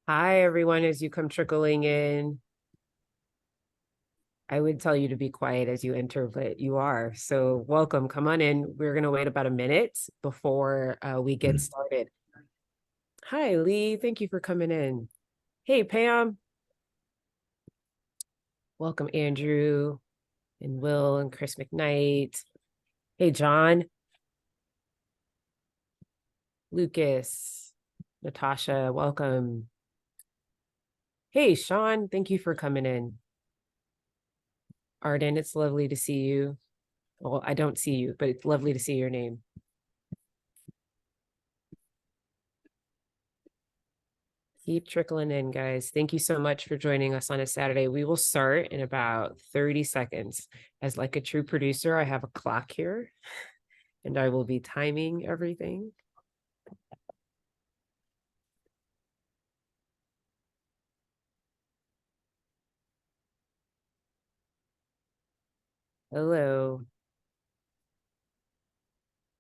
Hi, everyone, as you come trickling in. I would tell you to be quiet as you enter, but you are. So welcome, come on in. We're going to wait about a minute before we get started. Hi, Lee. Thank you for coming in. Hey, Pam. Welcome, Andrew and Will and Chris McKnight. Hey, John. Lucas. Natasha, welcome. Hey, Sean. Thank you for coming in. Arden, it's lovely to see you. Well, I don't see you, but it's lovely to see your name. Keep trickling in, guys. Thank you so much for joining us on a Saturday. We will start in about 30 seconds. As like a true producer, I have a clock here, and I will be timing everything. Hello.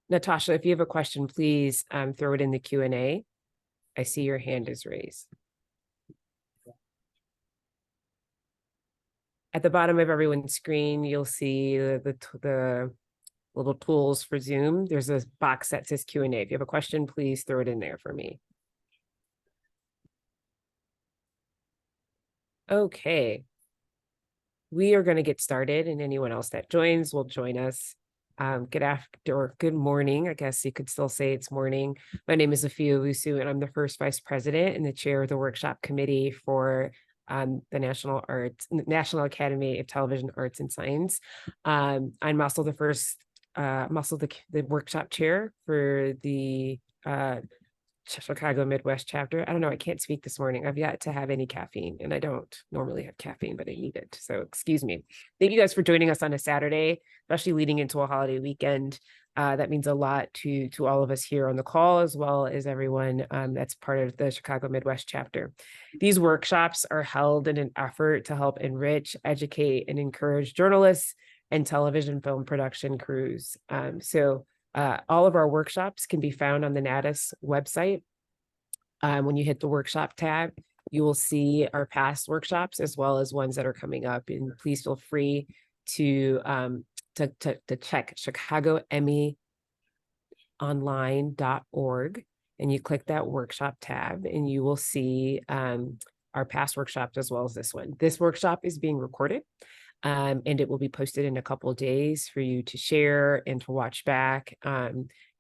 Natasha, if you have a question, please throw it in the Q&A. I see your hand is raised. At the bottom of everyone's screen, you'll see the little tools for Zoom. There's a box that says Q&A. If you have a question, please throw it in there for me. Okay. We are going to get started, and anyone else that joins will join us. Good afternoon or good morning. I guess you could still say it's morning. My name is Afia Lusu, and I'm the first vice president and the chair of the workshop committee for the National Academy of Television Arts and Science. I'm also the the workshop chair for the Chicago Midwest chapter. I don't know. I can't speak this morning. I've yet to have any caffeine, and I don't normally have caffeine, but I need it. So excuse me. Thank you guys for joining us on a Saturday, especially leading into a holiday weekend. That means a lot to all of us here on the call, as well as everyone that's part of the Chicago Midwest chapter. These workshops are held in an effort to help enrich, educate, and encourage journalists and television film production crews. All of our workshops can be found on the NATAS website. When you hit the workshop tab, you will see our past workshops as well as ones that are coming up. And please feel free to check chicagoemmyonline.org, and you click that workshop tab, and you will see our past workshops as well as this one. This workshop is being recorded. And it will be posted in a couple of days for you to share and to watch back at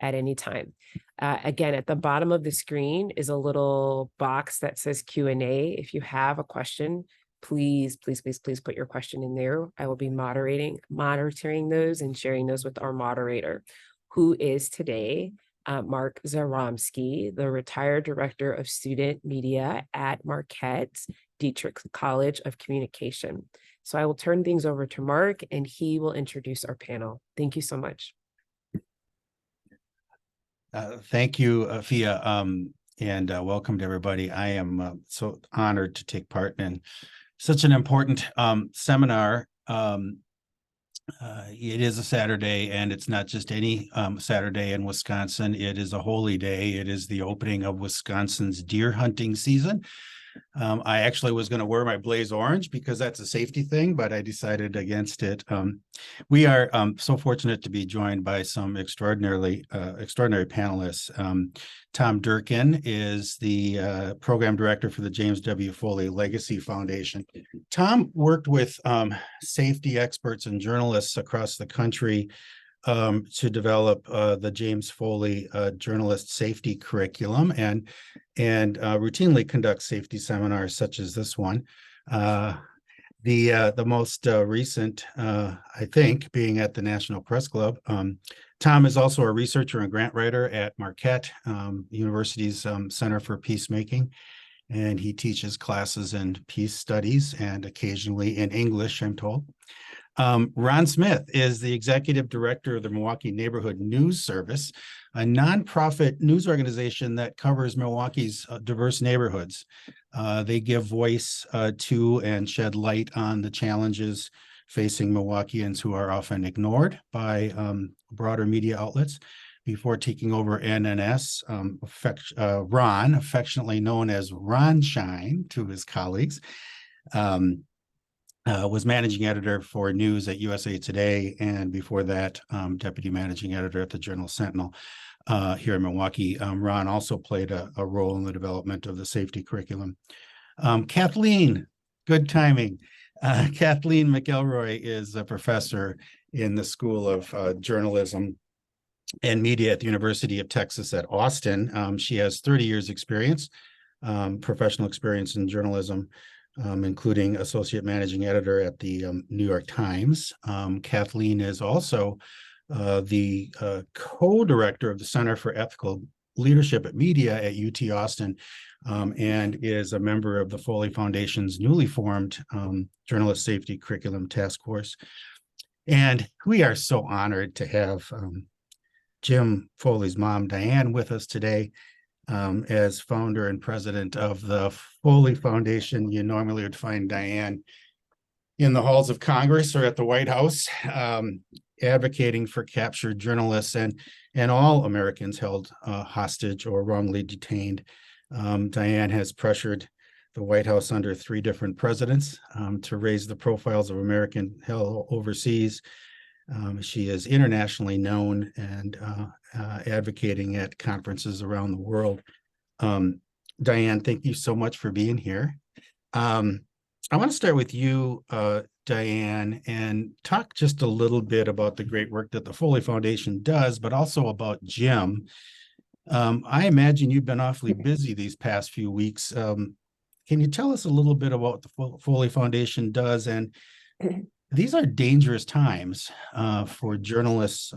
any time. Again, at the bottom of the screen is a little box that says Q&A. If you have a question, please put your question in there. I will be monitoring those and sharing those with our moderator, who is today Mark Zoromski, the retired director of student media at Marquette, Diederich College of Communication. So I will turn things over to Mark, and he will introduce our panel. Thank you so much. Thank you, Afia, and welcome to everybody. I am so honored to take part in such an important seminar. It is a Saturday, and it's not just any Saturday in Wisconsin. It is a holy day. It is the opening of Wisconsin's deer hunting season. I actually was going to wear my blaze orange because that's a safety thing, but I decided against it. We are so fortunate to be joined by some extraordinary panelists. Tom Durkin is the program director for the James W. Foley Legacy Foundation. Tom worked with safety experts and journalists across the country to develop the James Foley Journalist Safety Curriculum and routinely conduct safety seminars such as this one. The most recent, I think, being at the National Press Club. Tom is also a researcher and grant writer at Marquette University's Center for Peacemaking, and he teaches classes in peace studies and occasionally in English, I'm told. Ron Smith is the executive director of the Milwaukee Neighborhood News Service, a nonprofit news organization that covers Milwaukee's diverse neighborhoods. They give voice to and shed light on the challenges facing Milwaukeeans who are often ignored by broader media outlets. before taking over NNS. Ron, affectionately known as Ron Shine to his colleagues, was managing editor for news at USA Today, and before that, deputy managing editor at the Journal Sentinel here in Milwaukee. Ron also played a role in the development of the safety curriculum. Kathleen, good timing. Kathleen McElroy is a professor in the School of Journalism and Media at the University of Texas at Austin. She has 30 years experience, professional experience in journalism, including associate managing editor at the New York Times. Kathleen is also the co-director of the Center for Ethical Leadership at Media at UT Austin, and is a member of the Foley Foundation's newly formed Journalist Safety Curriculum Task Force. And we are so honored to have Jim Foley's mom, Diane, with us today as founder and president of the Foley Foundation. You normally would find Diane in the halls of Congress or at the White House, advocating for captured journalists and all Americans held hostage or wrongly detained. Diane has pressured the White House under 3 different presidents to raise the profiles of American held overseas. She is internationally known and advocating at conferences around the world. Diane, thank you so much for being here. I want to start with you, Diane, and talk just a little bit about the great work that the Foley Foundation does, but also about Jim. I imagine you've been awfully busy these past few weeks. Can you tell us a little bit about what the Foley Foundation does? And these are dangerous times for journalists,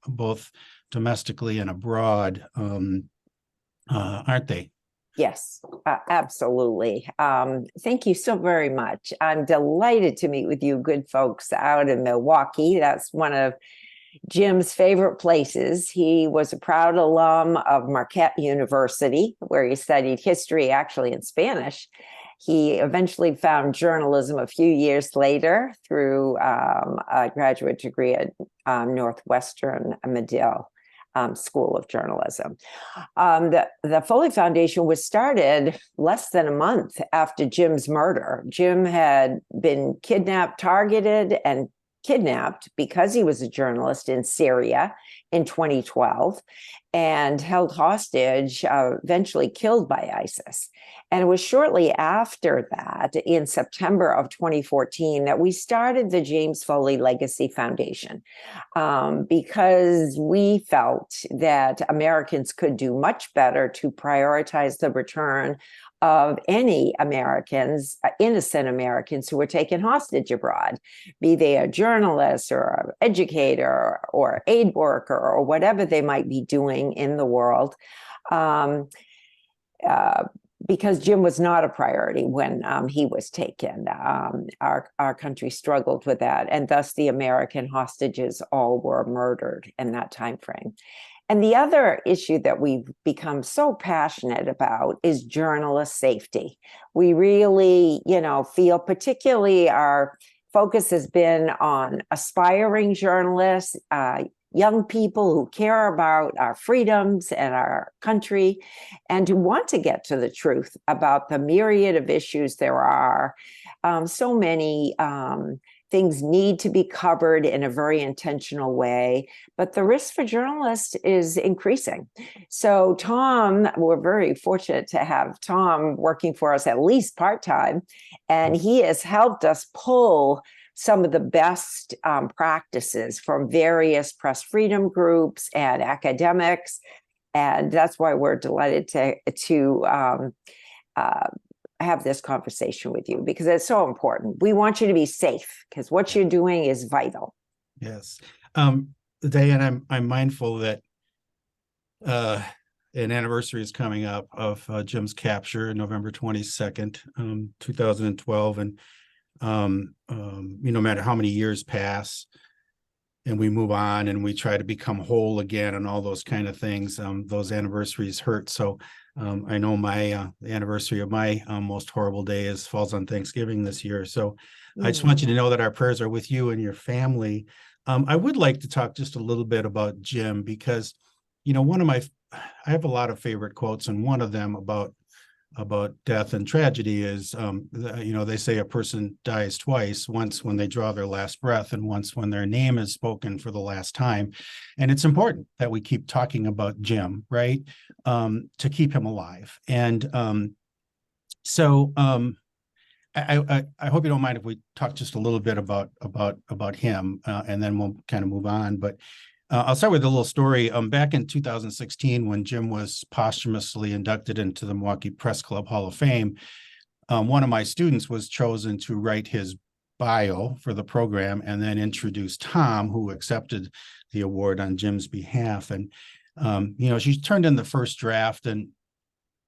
both domestically and abroad, aren't they? Yes, absolutely. Thank you so very much. I'm delighted to meet with you good folks out in Milwaukee. That's one of Jim's favorite places. He was a proud alum of Marquette University, where he studied history, actually in Spanish. He eventually found journalism a few years later through a graduate degree at Northwestern Medill School of Journalism. The Foley Foundation was started less than a month after Jim's murder. Jim had been targeted and kidnapped because he was a journalist in Syria in 2012 and held hostage, eventually killed by ISIS. And it was shortly after that, in September of 2014, that we started the James Foley Legacy Foundation, because we felt that Americans could do much better to prioritize the return of any Americans, innocent Americans who were taken hostage abroad, be they a journalist or an educator or aid worker or whatever they might be doing in the world, because Jim was not a priority when he was taken. Our country struggled with that, and thus the American hostages all were murdered in that time frame. And the other issue that we've become so passionate about is journalist safety. We really, feel particularly our focus has been on aspiring journalists, young people who care about our freedoms and our country, and who want to get to the truth about the myriad of issues there are. So many things need to be covered in a very intentional way, but the risk for journalists is increasing. So Tom, we're very fortunate to have Tom working for us at least part-time, and he has helped us pull some of the best practices from various press freedom groups and academics. And that's why we're delighted to have this conversation with you, because it's so important. We want you to be safe, because what you're doing is vital. Yes. Diane, I'm mindful that an anniversary is coming up of Jim's capture, November 22nd, 2012. And no matter how many years pass and we move on and we try to become whole again and all those kind of things, those anniversaries hurt. So I know my the anniversary of my most horrible day falls on Thanksgiving this year. So I just want you to know that our prayers are with you and your family. I would like to talk just a little bit about Jim, because I have a lot of favorite quotes, and one of them about death and tragedy is, they say a person dies twice, once when they draw their last breath and once when their name is spoken for the last time. And it's important that we keep talking about Jim, right? To keep him alive. And I hope you don't mind if we talk just a little bit about him, and then we'll kind of move on. But I'll start with a little story. Back in 2016, when Jim was posthumously inducted into the Milwaukee Press Club Hall of Fame, one of my students was chosen to write his bio for the program and then introduce Tom, who accepted the award on Jim's behalf. And, she turned in the first draft and it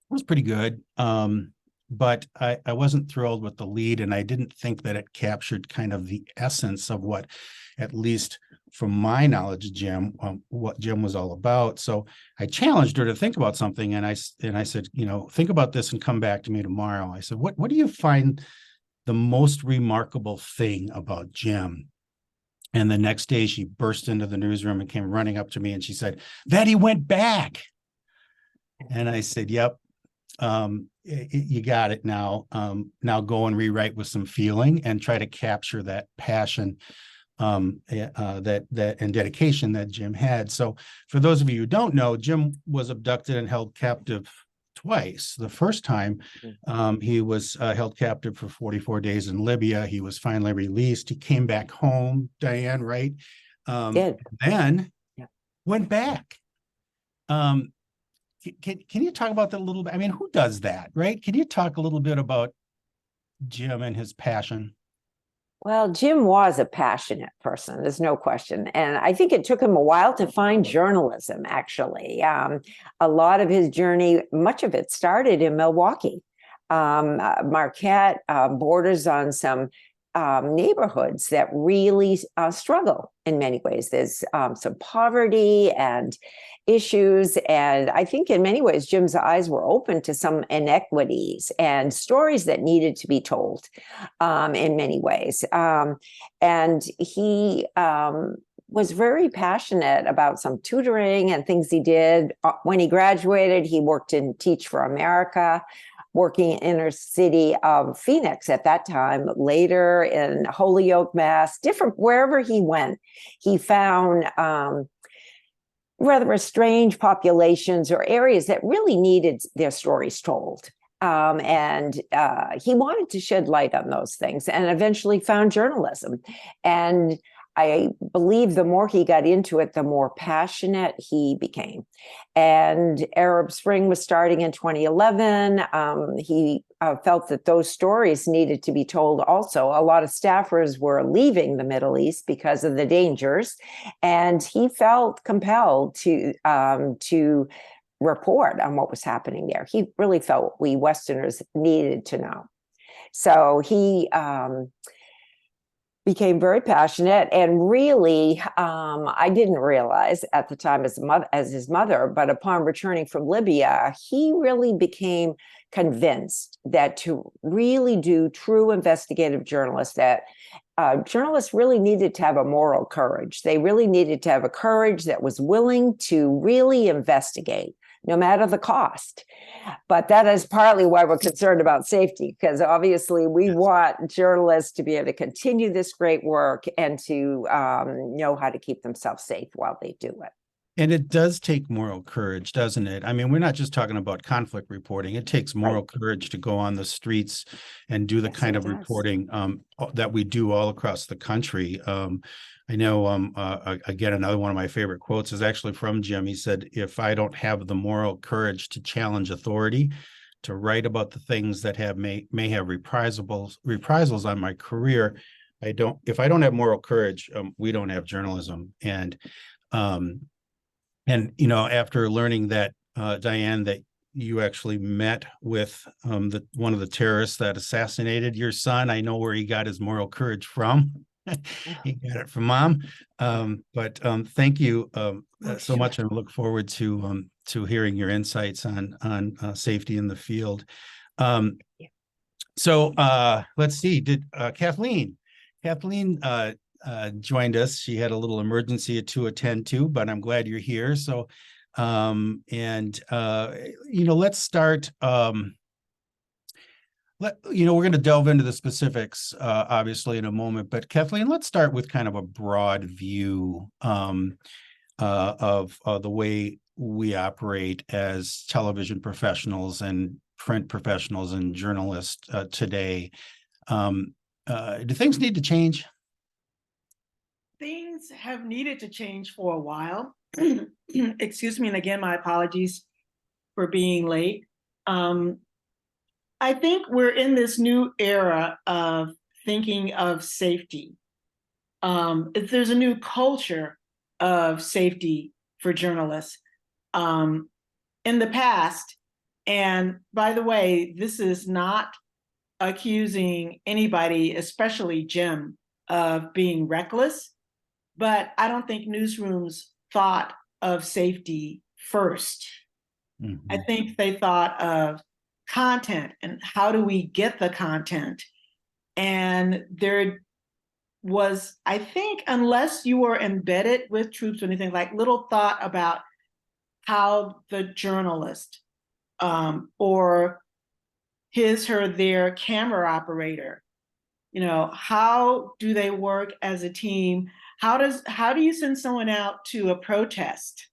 was pretty good. But I wasn't thrilled with the lead, and I didn't think that it captured kind of the essence of what, at least from my knowledge of Jim, what Jim was all about. So I challenged her to think about something, and I said, think about this and come back to me tomorrow. I said, what do you find the most remarkable thing about Jim? And the next day she burst into the newsroom and came running up to me and she said, that he went back. And I said, yep. You got it now. Now go and rewrite with some feeling and try to capture that passion that and dedication that Jim had. So for those of you who don't know, Jim was abducted and held captive twice. The first time he was held captive for 44 days in Libya. He was finally released. He came back home, Diane, right? Then went back. Can you talk about that a little bit? I mean, who does that, right? Can you talk a little bit about Jim and his passion? Well, Jim was a passionate person, there's no question. And I think it took him a while to find journalism, actually. A lot of his journey, much of it started in Milwaukee. Marquette borders on some neighborhoods that really struggle in many ways. There's some poverty and issues. And I think in many ways, Jim's eyes were open to some inequities and stories that needed to be told in many ways. And he was very passionate about some tutoring and things he did. When he graduated, he worked in Teach for America, working in inner city of Phoenix at that time, later in Holyoke, Mass, wherever he went, he found rather strange populations or areas that really needed their stories told. And he wanted to shed light on those things and eventually found journalism. And I believe the more he got into it, the more passionate he became. And Arab Spring was starting in 2011. He felt that those stories needed to be told also. A lot of staffers were leaving the Middle East because of the dangers. And he felt compelled to report on what was happening there. He really felt we Westerners needed to know. So he became very passionate, and really, I didn't realize at the time as his mother, but upon returning from Libya, he really became convinced that to really do true investigative journalists, that journalists really needed to have a moral courage. They really needed to have a courage that was willing to really investigate, no matter the cost. But that is partly why we're concerned about safety, because obviously we want journalists to be able to continue this great work and to know how to keep themselves safe while they do it. And it does take moral courage, doesn't it? I mean, we're not just talking about conflict reporting. It takes moral courage to go on the streets and do the kind of reporting that we do all across the country. I know, again, another one of my favorite quotes is actually from Jim. He said, if I don't have the moral courage to challenge authority, to write about the things that may have reprisals on my career, if I don't have moral courage, we don't have journalism. And after learning that, Diane, that you actually met with one of the terrorists that assassinated your son, I know where he got his moral courage from. He got it from Mom. But thank you so much, and I look forward to hearing your insights on safety in the field. So let's see. Did Kathleen joined us? She had a little emergency to attend to, but I'm glad you're here. So Let's start. We're going to delve into the specifics, obviously, in a moment. But Kathleen, let's start with kind of a broad view of the way we operate as television professionals and print professionals and journalists today. Do things need to change? Things have needed to change for a while. Excuse me, and again, my apologies for being late. I think we're in this new era of thinking of safety. There's a new culture of safety for journalists. In the past, and by the way, this is not accusing anybody, especially Jim, of being reckless, but I don't think newsrooms thought of safety first. Mhm. I think they thought of content and how do we get the content. And there was, I think, unless you were embedded with troops or anything, like little thought about how the journalist or his, her, their camera operator, how do they work as a team? How do you send someone out to a protest?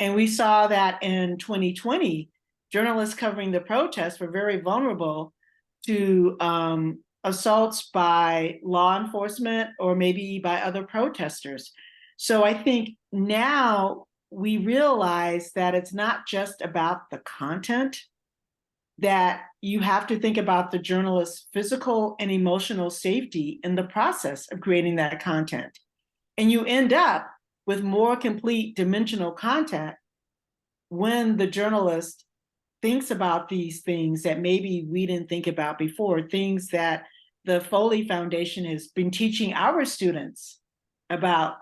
And we saw that in 2020, journalists covering the protests were very vulnerable to assaults by law enforcement or maybe by other protesters. So I think now we realize that it's not just about the content, that you have to think about the journalist's physical and emotional safety in the process of creating that content. And you end up with more complete dimensional content when the journalist thinks about these things that maybe we didn't think about before, things that the Foley Foundation has been teaching our students about.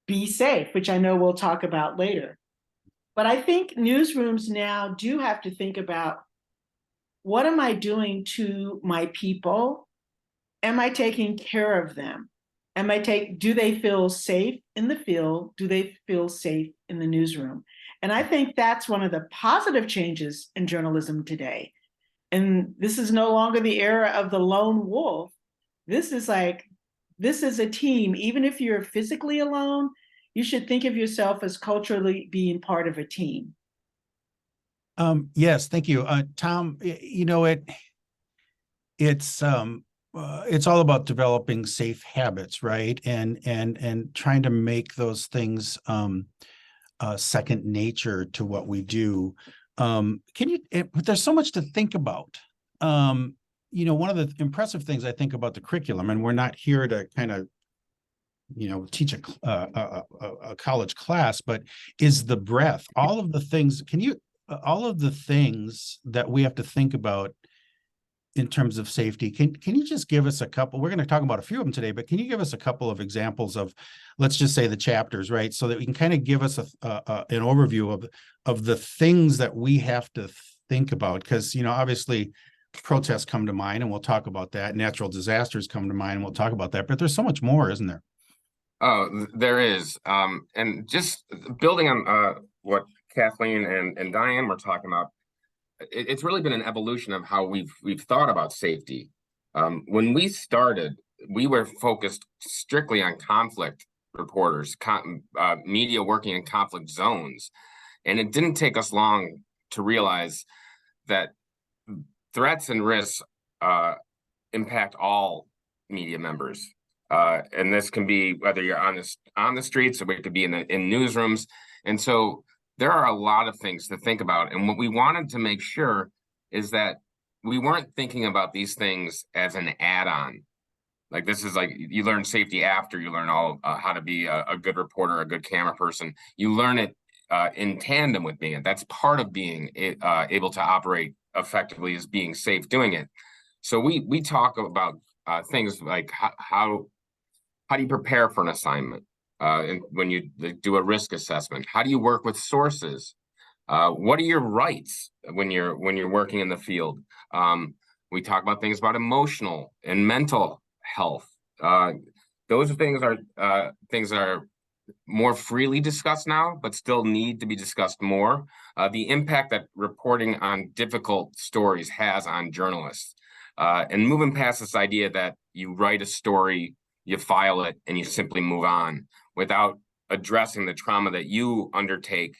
Be safe, which I know we'll talk about later. But I think newsrooms now do have to think about, what am I doing to my people? Am I taking care of them? Do they feel safe in the field? Do they feel safe in the newsroom? And I think that's one of the positive changes in journalism today. And this is no longer the era of the lone wolf. This is a team. Even if you're physically alone, you should think of yourself as culturally being part of a team. Yes, thank you, Tom. It's all about developing safe habits, right? And trying to make those things second nature to what we do. But there's so much to think about. One of the impressive things I think about the curriculum, and we're not here to kind of teach a college class, but is the breadth. All of the things that we have to think about in terms of safety. Can you just give us a couple? We're going to talk about a few of them today, but can you give us a couple of examples of, let's just say, the chapters, right? So that we can kind of give us an overview of the things that we have to think about, because obviously protests come to mind, and we'll talk about that. Natural disasters come to mind, and we'll talk about that. But there's so much more, isn't there? Oh, there is. And just building on what Kathleen and Diane were talking about, it's really been an evolution of how we've thought about safety. When we started, we were focused strictly on conflict reporters, media working in conflict zones. And it didn't take us long to realize that threats and risks impact all media members. And this can be whether you're on the streets, or it could be in newsrooms. And so there are a lot of things to think about. And what we wanted to make sure is that we weren't thinking about these things as an add-on. Like, this is like, you learn safety after you learn all how to be a good reporter, a good camera person. You learn it in tandem with being it. That's part of being able to operate effectively, is being safe doing it. So we talk about things like how do you prepare for an assignment? And when you do a risk assessment, how do you work with sources? What are your rights when you're working in the field? We talk about things about emotional and mental health. Those are things that are more freely discussed now, but still need to be discussed more. The impact that reporting on difficult stories has on journalists. And moving past this idea that you write a story, you file it, and you simply move on without addressing the trauma that you undertake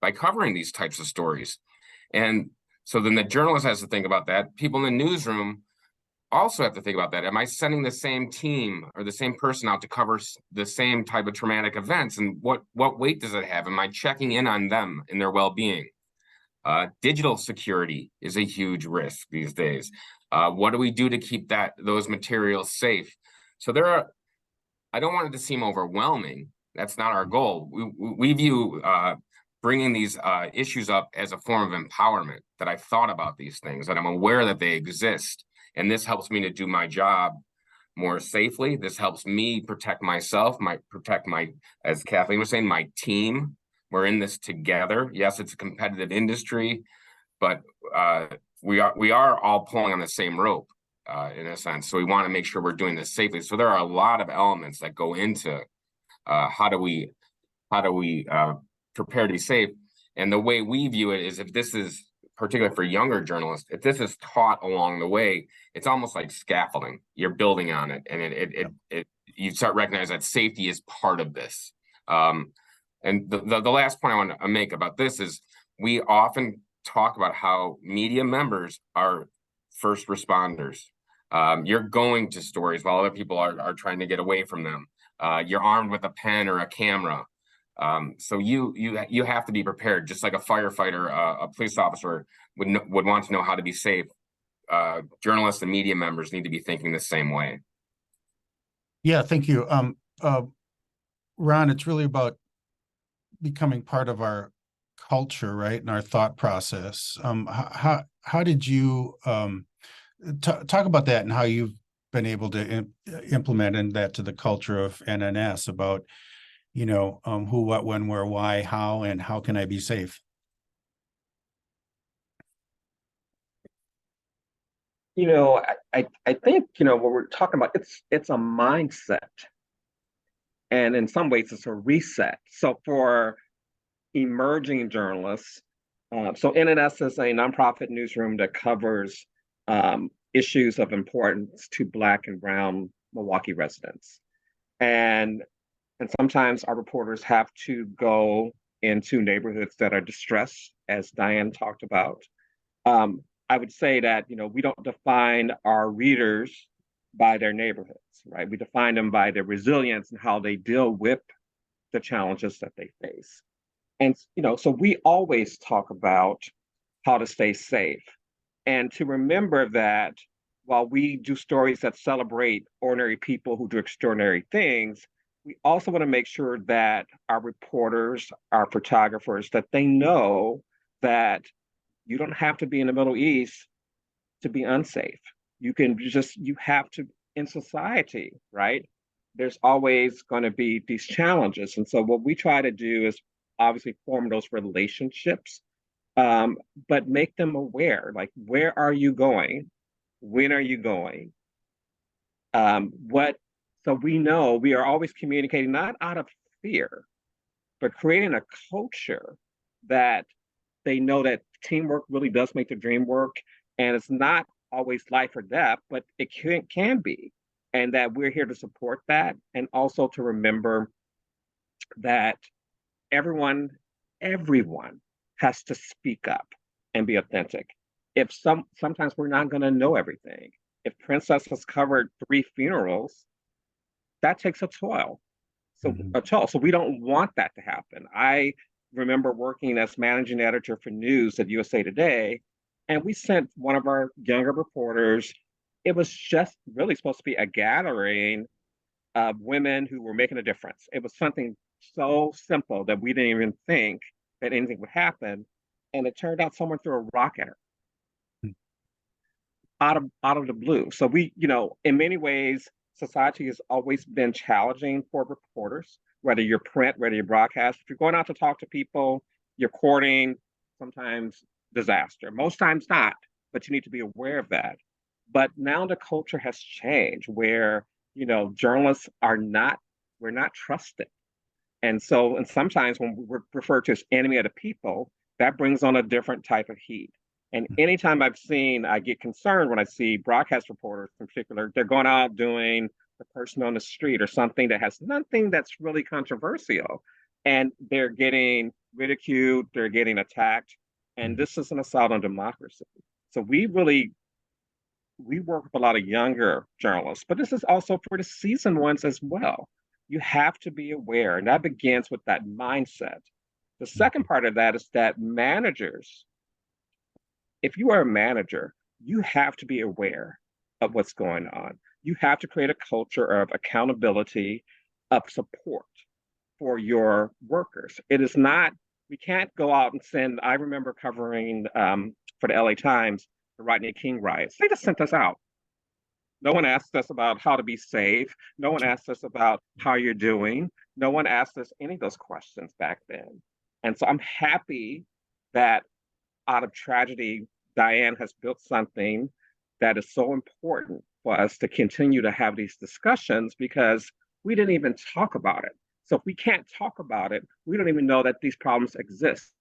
by covering these types of stories. And so then the journalist has to think about that. People in the newsroom also have to think about that. Am I sending the same team or the same person out to cover the same type of traumatic events? And what weight does it have? Am I checking in on them and their well-being? Digital security is a huge risk these days. What do we do to keep those materials safe? So I don't want it to seem overwhelming. That's not our goal. We view bringing these issues up as a form of empowerment, that I've thought about these things, that I'm aware that they exist. And this helps me to do my job more safely. This helps me protect myself, as Kathleen was saying, my team. We're in this together. Yes, it's a competitive industry, but we are all pulling on the same rope in a sense. So we want to make sure we're doing this safely. So there are a lot of elements that go into how do we prepare to be safe. And the way we view it is, if this is particularly for younger journalists, if this is taught along the way, it's almost like scaffolding. You're building on it, and you start recognizing that safety is part of this. And the last point I want to make about this is, we often talk about how media members are first responders. You're going to stories while other people are trying to get away from them. You're armed with a pen or a camera. So you have to be prepared, just like a firefighter, a police officer would want to know how to be safe. Journalists and media members need to be thinking the same way. Yeah, thank you. Ron, it's really about becoming part of our culture, right, and our thought process. How did you talk about that, and how you've been able to implement that to the culture of NNS about, who, what, when, where, why, how, and how can I be safe? I think, what we're talking about, it's a mindset. And in some ways, it's a reset. So for emerging journalists, so NNS is a nonprofit newsroom that covers issues of importance to Black and Brown Milwaukee residents. And sometimes our reporters have to go into neighborhoods that are distressed, as Diane talked about. I would say that, we don't define our readers by their neighborhoods, right? We define them by their resilience and how they deal with the challenges that they face. And, so we always talk about how to stay safe, and to remember that while we do stories that celebrate ordinary people who do extraordinary things, we also want to make sure that our reporters, our photographers, that they know that you don't have to be in the Middle East to be unsafe. You have to, in society, right? There's always going to be these challenges. And so what we try to do is obviously form those relationships, but make them aware, like, where are you going? When are you going? So we know we are always communicating, not out of fear, but creating a culture that they know that teamwork really does make the dream work. And it's not always life or death, but it can be. And that we're here to support that. And also to remember that everyone has to speak up and be authentic. Sometimes we're not going to know everything. If Princess has covered 3 funerals, that takes a toll. So we don't want that to happen. I remember working as managing editor for news at USA Today, and we sent one of our younger reporters. It was just really supposed to be a gathering of women who were making a difference. It was something so simple that we didn't even think that anything would happen. And it turned out someone threw a rock at her out of the blue. So we, in many ways, society has always been challenging for reporters, whether you're print, whether you're broadcast. If you're going out to talk to people, you're courting sometimes disaster, most times not, but you need to be aware of that. But now the culture has changed where, journalists we're not trusted. And so, and sometimes when we're referred to as enemy of the people, that brings on a different type of heat. And anytime I get concerned when I see broadcast reporters in particular, they're going out doing the person on the street or something that has nothing that's really controversial. And they're getting ridiculed, they're getting attacked. And this is an assault on democracy. So we work with a lot of younger journalists, but this is also for the seasoned ones as well. You have to be aware, and that begins with that mindset. The second part of that is that managers, if you are a manager, you have to be aware of what's going on. You have to create a culture of accountability, of support for your workers. It is not, we can't go out and send, I remember covering for the LA Times, the Rodney King riots. They just sent us out. No one asked us about how to be safe. No one asked us about how you're doing. No one asked us any of those questions back then. And so I'm happy that out of tragedy, Diane has built something that is so important for us to continue to have these discussions, because we didn't even talk about it. So if we can't talk about it, we don't even know that these problems exist.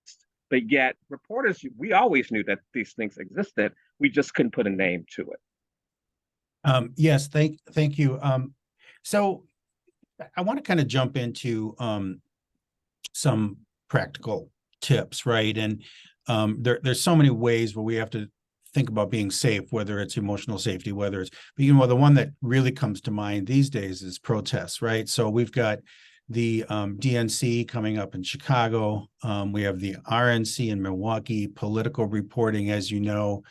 But yet reporters, we always knew that these things existed. We just couldn't put a name to it. Yes, thank you. So I want to kind of jump into some practical tips, right? And there's so many ways where we have to think about being safe, whether it's emotional safety, whether it's, the one that really comes to mind these days is protests, right? So we've got the DNC coming up in Chicago. We have the RNC in Milwaukee. Political reporting, as you know,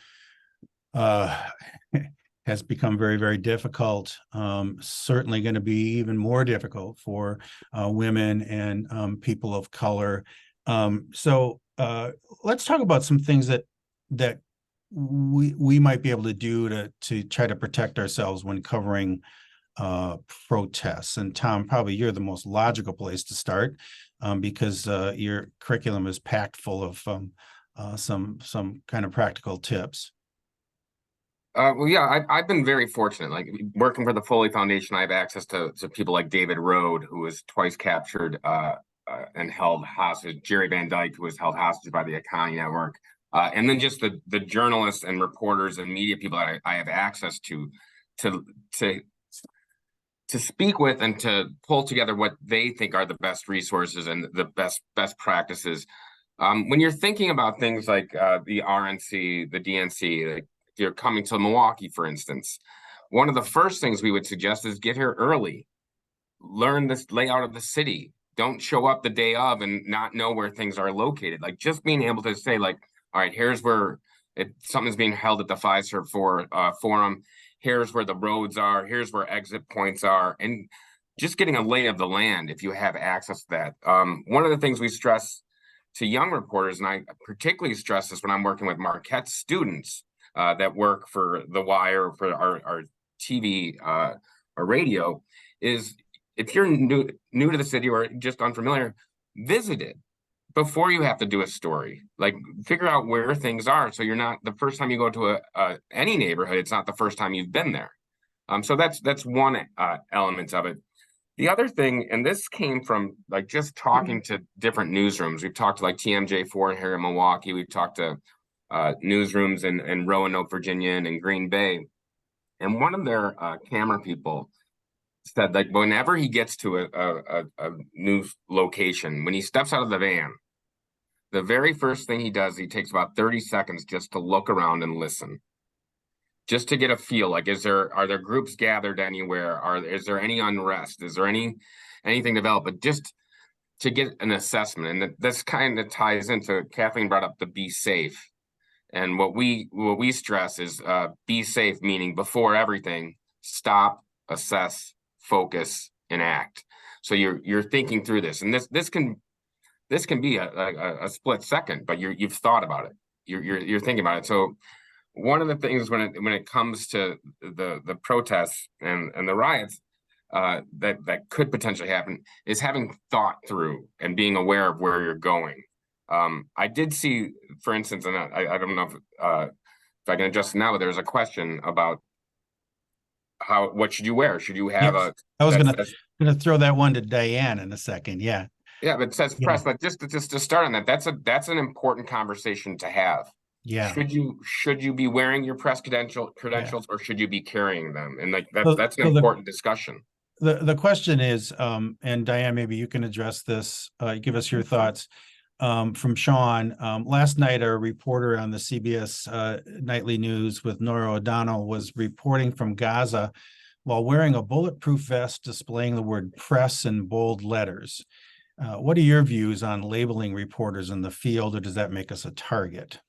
has become very, very difficult. Certainly going to be even more difficult for women and people of color. So let's talk about some things that we might be able to do to try to protect ourselves when covering protests. And Tom, probably you're the most logical place to start because your curriculum is packed full of some kind of practical tips. Well, yeah, I've been very fortunate. Like working for the Foley Foundation, I have access to people like David Rode, who was twice captured and held hostage. Jerry Van Dyke, who was held hostage by the Economy Network, and then just the journalists and reporters and media people that I have access to speak with and to pull together what they think are the best resources and the best practices. When you're thinking about things like the RNC, the DNC, like if you're coming to Milwaukee, for instance, one of the first things we would suggest is get here early. Learn this layout of the city. Don't show up the day of and not know where things are located. Like just being able to say, like, all right, here's where something's being held at the Pfizer Forum. Here's where the roads are. Here's where exit points are. And just getting a lay of the land if you have access to that. One of the things we stress to young reporters, and I particularly stress this when I'm working with Marquette students that work for The Wire, for our TV or radio, is if you're new to the city or just unfamiliar, visit it before you have to do a story. Like figure out where things are, so you're not the first time you go to any neighborhood, it's not the first time you've been there. So that's one element of it. The other thing, and this came from like just talking to different newsrooms. We've talked to like TMJ4 here in Milwaukee. We've talked to newsrooms in Roanoke, Virginia, and in Green Bay. And one of their camera people said that whenever he gets to a new location, when he steps out of the van, the very first thing he does, he takes about 30 seconds just to look around and listen, just to get a feel. Like, are there groups gathered anywhere? Is there any unrest? Is there anything developed? But just to get an assessment. And this kind of ties into, Kathleen brought up the be safe. And what we stress is be safe, meaning before everything, stop, assess, focus, and act. So you're thinking through this, and this can be a split second, but you've thought about it. You're thinking about it. So one of the things when it comes to the protests and the riots that could potentially happen is having thought through and being aware of where you're going. I did see, for instance, and I don't know if I can address it now, but there's a question about what should you wear? Should you have I was gonna throw that one to Diane in a second. Yeah. Yeah, but it says Yeah. press, but just to start on that, that's an important conversation to have. Yeah. Should you be wearing your press credentials or should you be carrying them? And like that's an So important discussion. The question is, and Diane, maybe you can address this, give us your thoughts. From Sean, last night, a reporter on the CBS Nightly News with Nora O'Donnell was reporting from Gaza while wearing a bulletproof vest displaying the word press in bold letters. What are your views on labeling reporters in the field, or does that make us a target?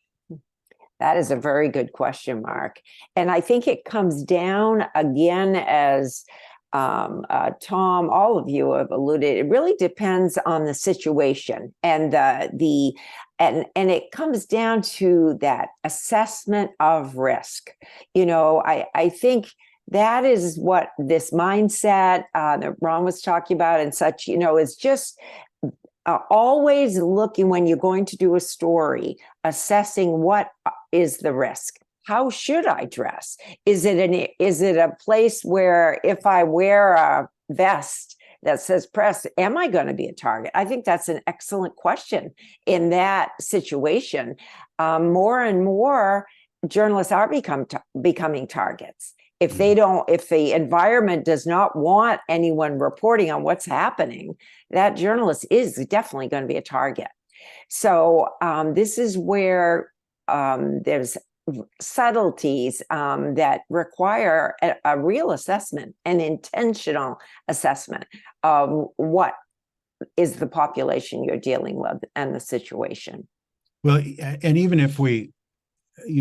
That is a very good question, Mark. And I think it comes down again, as Tom, all of you have alluded, it really depends on the situation and and it comes down to that assessment of risk. I think that is what this mindset that Ron was talking about and such, is just always looking when you're going to do a story, assessing what is the risk. How should I dress? Is it a place where if I wear a vest that says press, am I going to be a target? I think that's an excellent question in that situation. More and more journalists are becoming targets. If the environment does not want anyone reporting on what's happening, that journalist is definitely going to be a target. So this is where there's subtleties that require a real assessment, an intentional assessment of what is the population you're dealing with and the situation. Well, and even if we,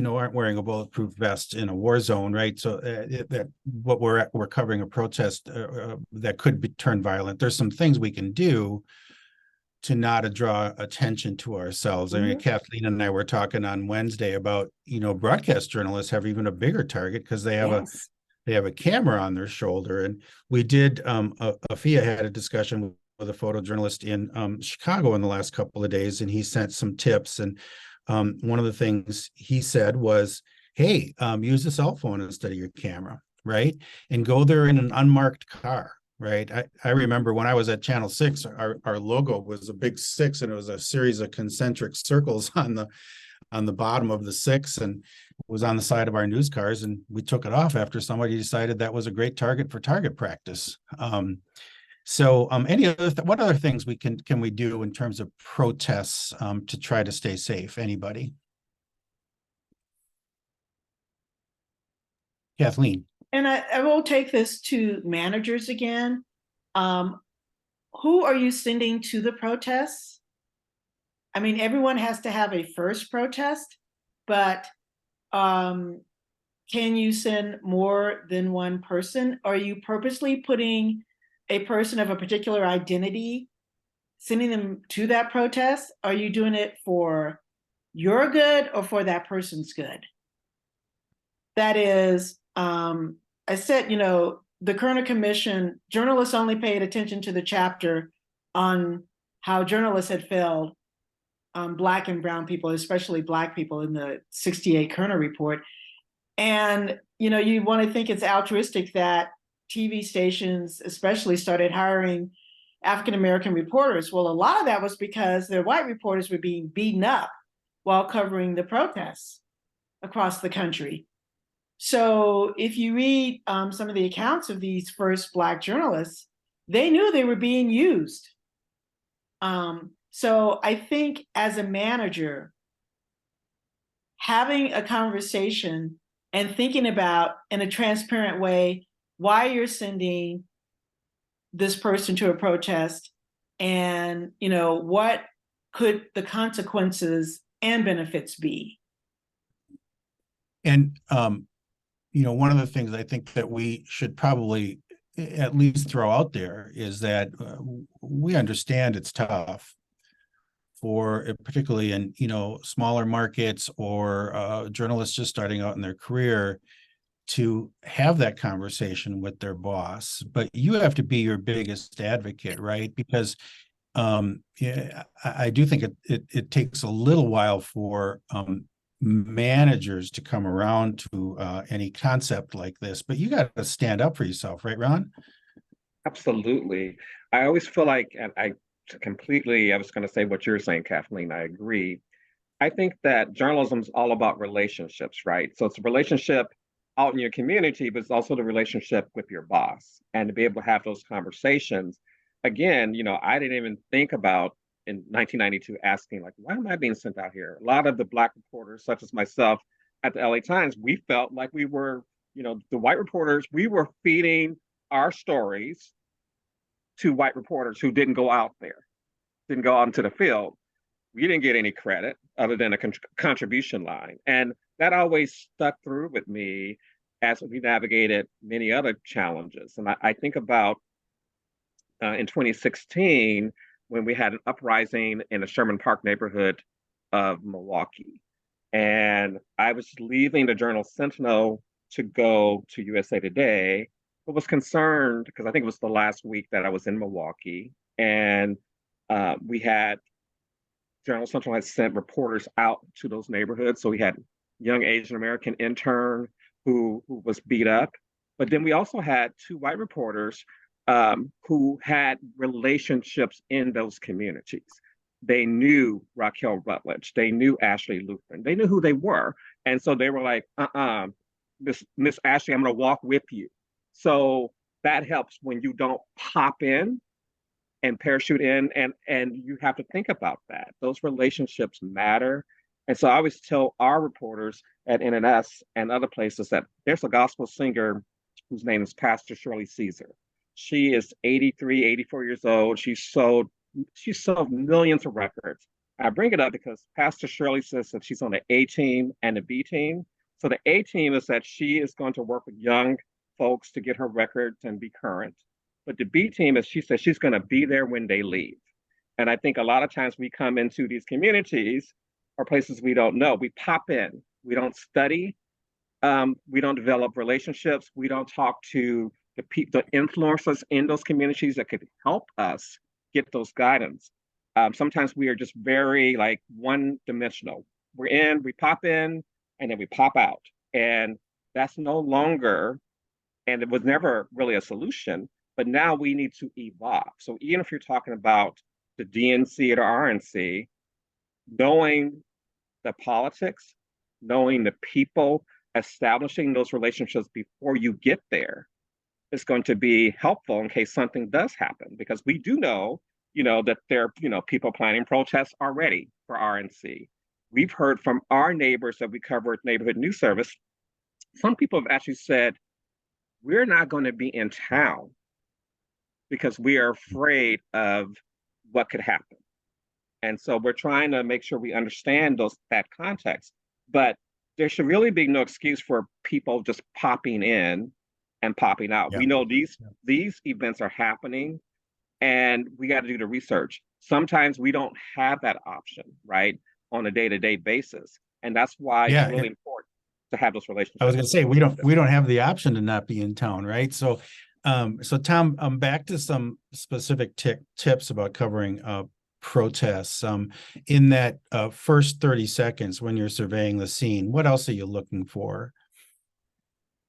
aren't wearing a bulletproof vest in a war zone, right? So that what we're covering a protest that could turn violent. There's some things we can do to not draw attention to ourselves. I mean, Kathleen and I were talking on Wednesday about, broadcast journalists have even a bigger target because they have a camera on their shoulder. And we did, Afia had a discussion with a photojournalist in Chicago in the last couple of days, and he sent some tips. And one of the things he said was, hey, use a cell phone instead of your camera, right? And go there in an unmarked car. Right. I remember when I was at Channel 6, our logo was a big 6, and it was a series of concentric circles on the bottom of the 6, and it was on the side of our news cars. And we took it off after somebody decided that was a great target for target practice. What other things can we do in terms of protests to try to stay safe? Anybody? Kathleen. And I will take this to managers again. Who are you sending to the protests? I mean, everyone has to have a first protest, but can you send more than one person? Are you purposely putting a person of a particular identity, sending them to that protest? Are you doing it for your good or for that person's good? That is, I said, the Kerner Commission, journalists only paid attention to the chapter on how journalists had failed Black and brown people, especially Black people, in the 1968 Kerner report. And, you want to think it's altruistic that TV stations especially started hiring African-American reporters. Well, a lot of that was because their white reporters were being beaten up while covering the protests across the country. So if you read some of the accounts of these first Black journalists, they knew they were being used. So I think as a manager, having a conversation and thinking about, in a transparent way, why you're sending this person to a protest, and what could the consequences and benefits be. And one of the things I think that we should probably at least throw out there is that we understand it's tough for, particularly in smaller markets or journalists just starting out in their career, to have that conversation with their boss. But you have to be your biggest advocate, right? Because I do think it takes a little while for managers to come around to any concept like this, but you got to stand up for yourself, right, Ron? Absolutely. I always feel like, and I completely, I was going to say what you're saying, Kathleen. I agree. I think that journalism is all about relationships, right? So it's a relationship out in your community, but it's also the relationship with your boss, and to be able to have those conversations. Again, I didn't even think about in 1992 asking, like, why am I being sent out here? A lot of the Black reporters, such as myself at the LA Times, we felt like we were, the white reporters, we were feeding our stories to white reporters who didn't go out there, didn't go out into the field. We didn't get any credit other than a contribution line. And that always stuck through with me as we navigated many other challenges. And I think about in 2016, when we had an uprising in the Sherman Park neighborhood of Milwaukee. And I was leaving the Journal Sentinel to go to USA Today, but was concerned because I think it was the last week that I was in Milwaukee. And we had Journal Sentinel had sent reporters out to those neighborhoods. So we had young Asian American intern who was beat up. But then we also had two white reporters who had relationships in those communities. They knew Raquel Rutledge. They knew Ashley Lutheran. They knew who they were. And so they were like, Miss Ashley, I'm going to walk with you. So that helps when you don't pop in and parachute in, and you have to think about that. Those relationships matter. And so I always tell our reporters at NNS and other places that there's a gospel singer whose name is Pastor Shirley Caesar. She is 83, 84 years old. She sold millions of records. I bring it up because Pastor Shirley says that she's on the A team and the B team. So the A team is that she is going to work with young folks to get her records and be current. But the B team is she says she's going to be there when they leave. And I think a lot of times we come into these communities or places we don't know. We pop in. We don't study. We don't develop relationships. We don't talk to the influencers in those communities that could help us get those guidance. Sometimes we are just very like one-dimensional. We're in, we pop in, and then we pop out. And that's no longer, and it was never really a solution, but now we need to evolve. So even if you're talking about the DNC or the RNC, knowing the politics, knowing the people, establishing those relationships before you get there is going to be helpful in case something does happen, because we do know, that there are, people planning protests already for RNC. We've heard from our neighbors that we cover at Neighborhood News Service. Some people have actually said, we're not going to be in town because we are afraid of what could happen. And so we're trying to make sure we understand that context. But there should really be no excuse for people just popping in and popping out. Yeah. We know these events are happening, and we got to do the research. Sometimes we don't have that option, right, on a day-to-day basis. And that's why it's really important to have those relationships. I was going to say, we don't have the option to not be in town, right? So Tom, back to some specific tips about covering protests. In that first 30 seconds when you're surveying the scene, what else are you looking for?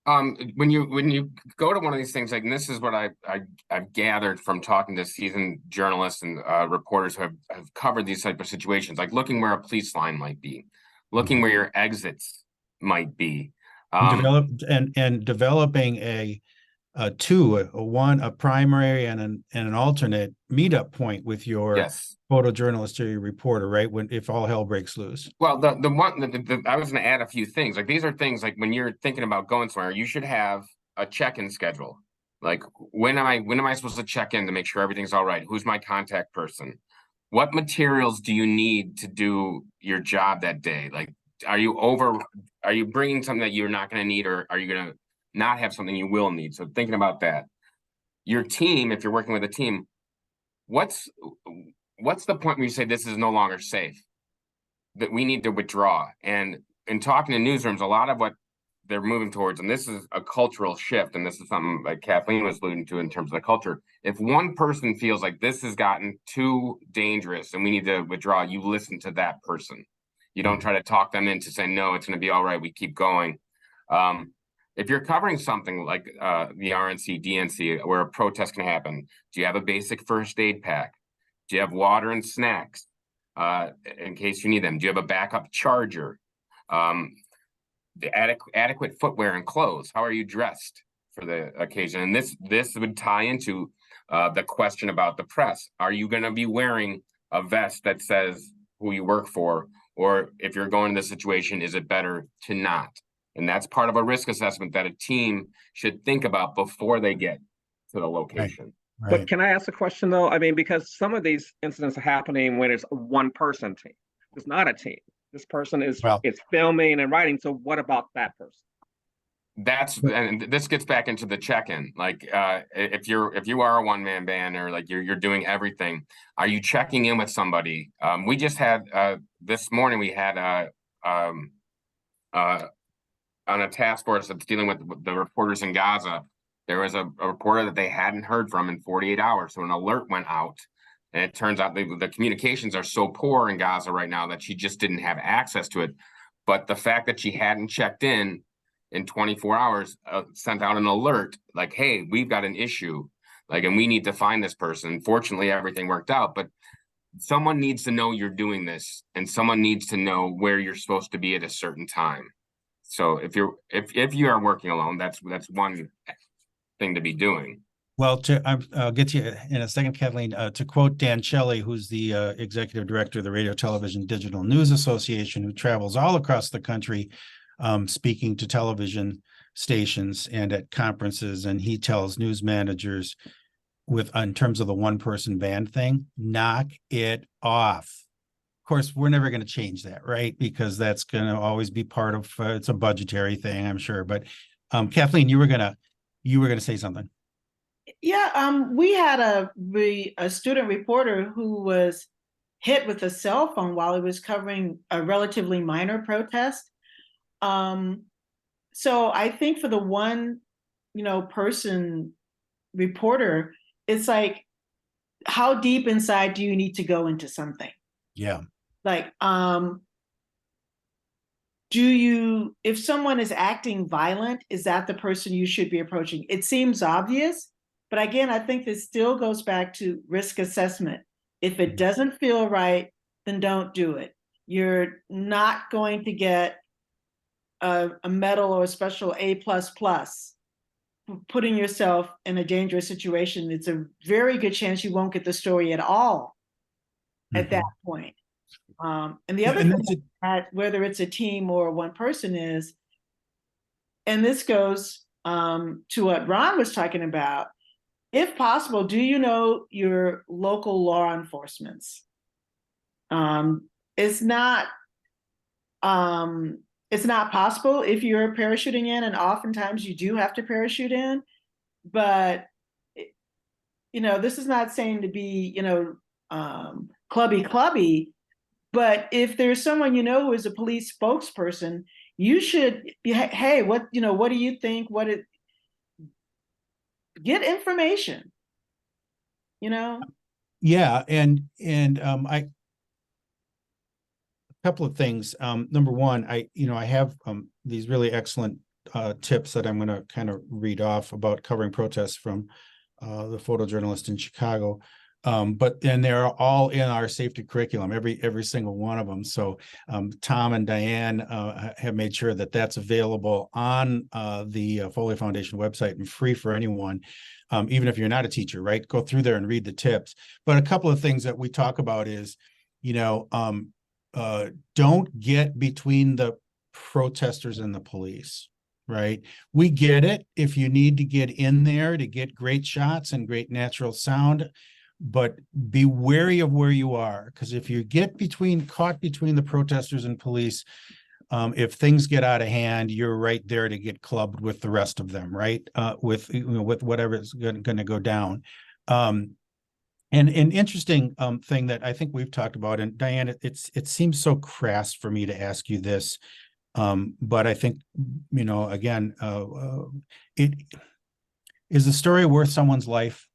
When you go to one of these things, like, and this is what I've gathered from talking to seasoned journalists and reporters who have covered these type of situations, like looking where a police line might be, looking where your exits might be, developing a primary and an alternate meetup point with your photojournalist or your reporter, right? If all hell breaks loose. Well, I was going to add a few things. Like, these are things like when you're thinking about going somewhere, you should have a check-in schedule. Like, when am I supposed to check in to make sure everything's all right? Who's my contact person? What materials do you need to do your job that day? Like, are you bringing something that you're not going to need, or are you going to not have something you will need? So thinking about that. Your team, if you're working with a team, what's the point where you say this is no longer safe, that we need to withdraw? And in talking to newsrooms, a lot of what they're moving towards, and this is a cultural shift, and this is something like Kathleen was alluding to in terms of the culture. If one person feels like this has gotten too dangerous and we need to withdraw, you listen to that person. You don't try to talk them into saying, no, it's going to be all right, we keep going. If you're covering something like the RNC, DNC, where a protest can happen, do you have a basic first aid pack? Do you have water and snacks in case you need them? Do you have a backup charger? The adequate footwear and clothes. How are you dressed for the occasion? And this would tie into the question about the press. Are you going to be wearing a vest that says who you work for? Or if you're going to the situation, is it better to not? And that's part of a risk assessment that a team should think about before they get to the location. Right. But can I ask a question though? I mean, because some of these incidents are happening when it's a one-person team. It's not a team. This person is filming and writing. So what about that person? And this gets back into the check-in. Like if you are a one-man band, or like you're doing everything, are you checking in with somebody? We just had this morning we had on a task force that's dealing with the reporters in Gaza. There was a reporter that they hadn't heard from in 48 hours. So an alert went out, and it turns out the communications are so poor in Gaza right now that she just didn't have access to it. But the fact that she hadn't checked in 24 hours sent out an alert like, hey, we've got an issue, like, and we need to find this person. Fortunately, everything worked out, but someone needs to know you're doing this, and someone needs to know where you're supposed to be at a certain time. So if you are working alone, that's one thing to be doing. Well, I'll get to you in a second, Kathleen. To quote Dan Shelley, who's the executive director of the Radio, Television, Digital News Association, who travels all across the country, speaking to television stations and at conferences, and he tells news managers, in terms of the one-person band thing, knock it off. Of course, we're never going to change that, right? Because that's going to always be part of it's a budgetary thing, I'm sure. But Kathleen, you were gonna say something. Yeah, we had a student reporter who was hit with a cell phone while he was covering a relatively minor protest. So I think for the one, person reporter, it's like, how deep inside do you need to go into something? Yeah. Like, if someone is acting violent, is that the person you should be approaching? It seems obvious, but again, I think this still goes back to risk assessment. If it doesn't feel right, then don't do it. You're not going to get a medal or a special A++ for putting yourself in a dangerous situation. It's a very good chance you won't get the story at all at that point. And the other thing, whether it's a team or one person, is, and this goes to what Ron was talking about, if possible, do you know your local law enforcements? It's not possible if you're parachuting in, and oftentimes you do have to parachute in, but this is not saying to be, clubby, but if there's someone who is a police spokesperson, you should, hey, what do you think? Get information, Yeah, and a couple of things. Number one, I have these really excellent tips that I'm going to kind of read off about covering protests from the photojournalist in Chicago. But then they're all in our safety curriculum, every single one of them. So Tom and Diane have made sure that that's available on the Foley Foundation website and free for anyone, even if you're not a teacher, right? Go through there and read the tips. But a couple of things that we talk about is, don't get between the protesters and the police, right? We get it if you need to get in there to get great shots and great natural sound, but be wary of where you are, because if you get caught between the protesters and police, if things get out of hand, you're right there to get clubbed with the rest of them, right? With whatever is going to go down. And an interesting thing that I think we've talked about, and Diane, it seems so crass for me to ask you this, but I think again, it is the story worth someone's life.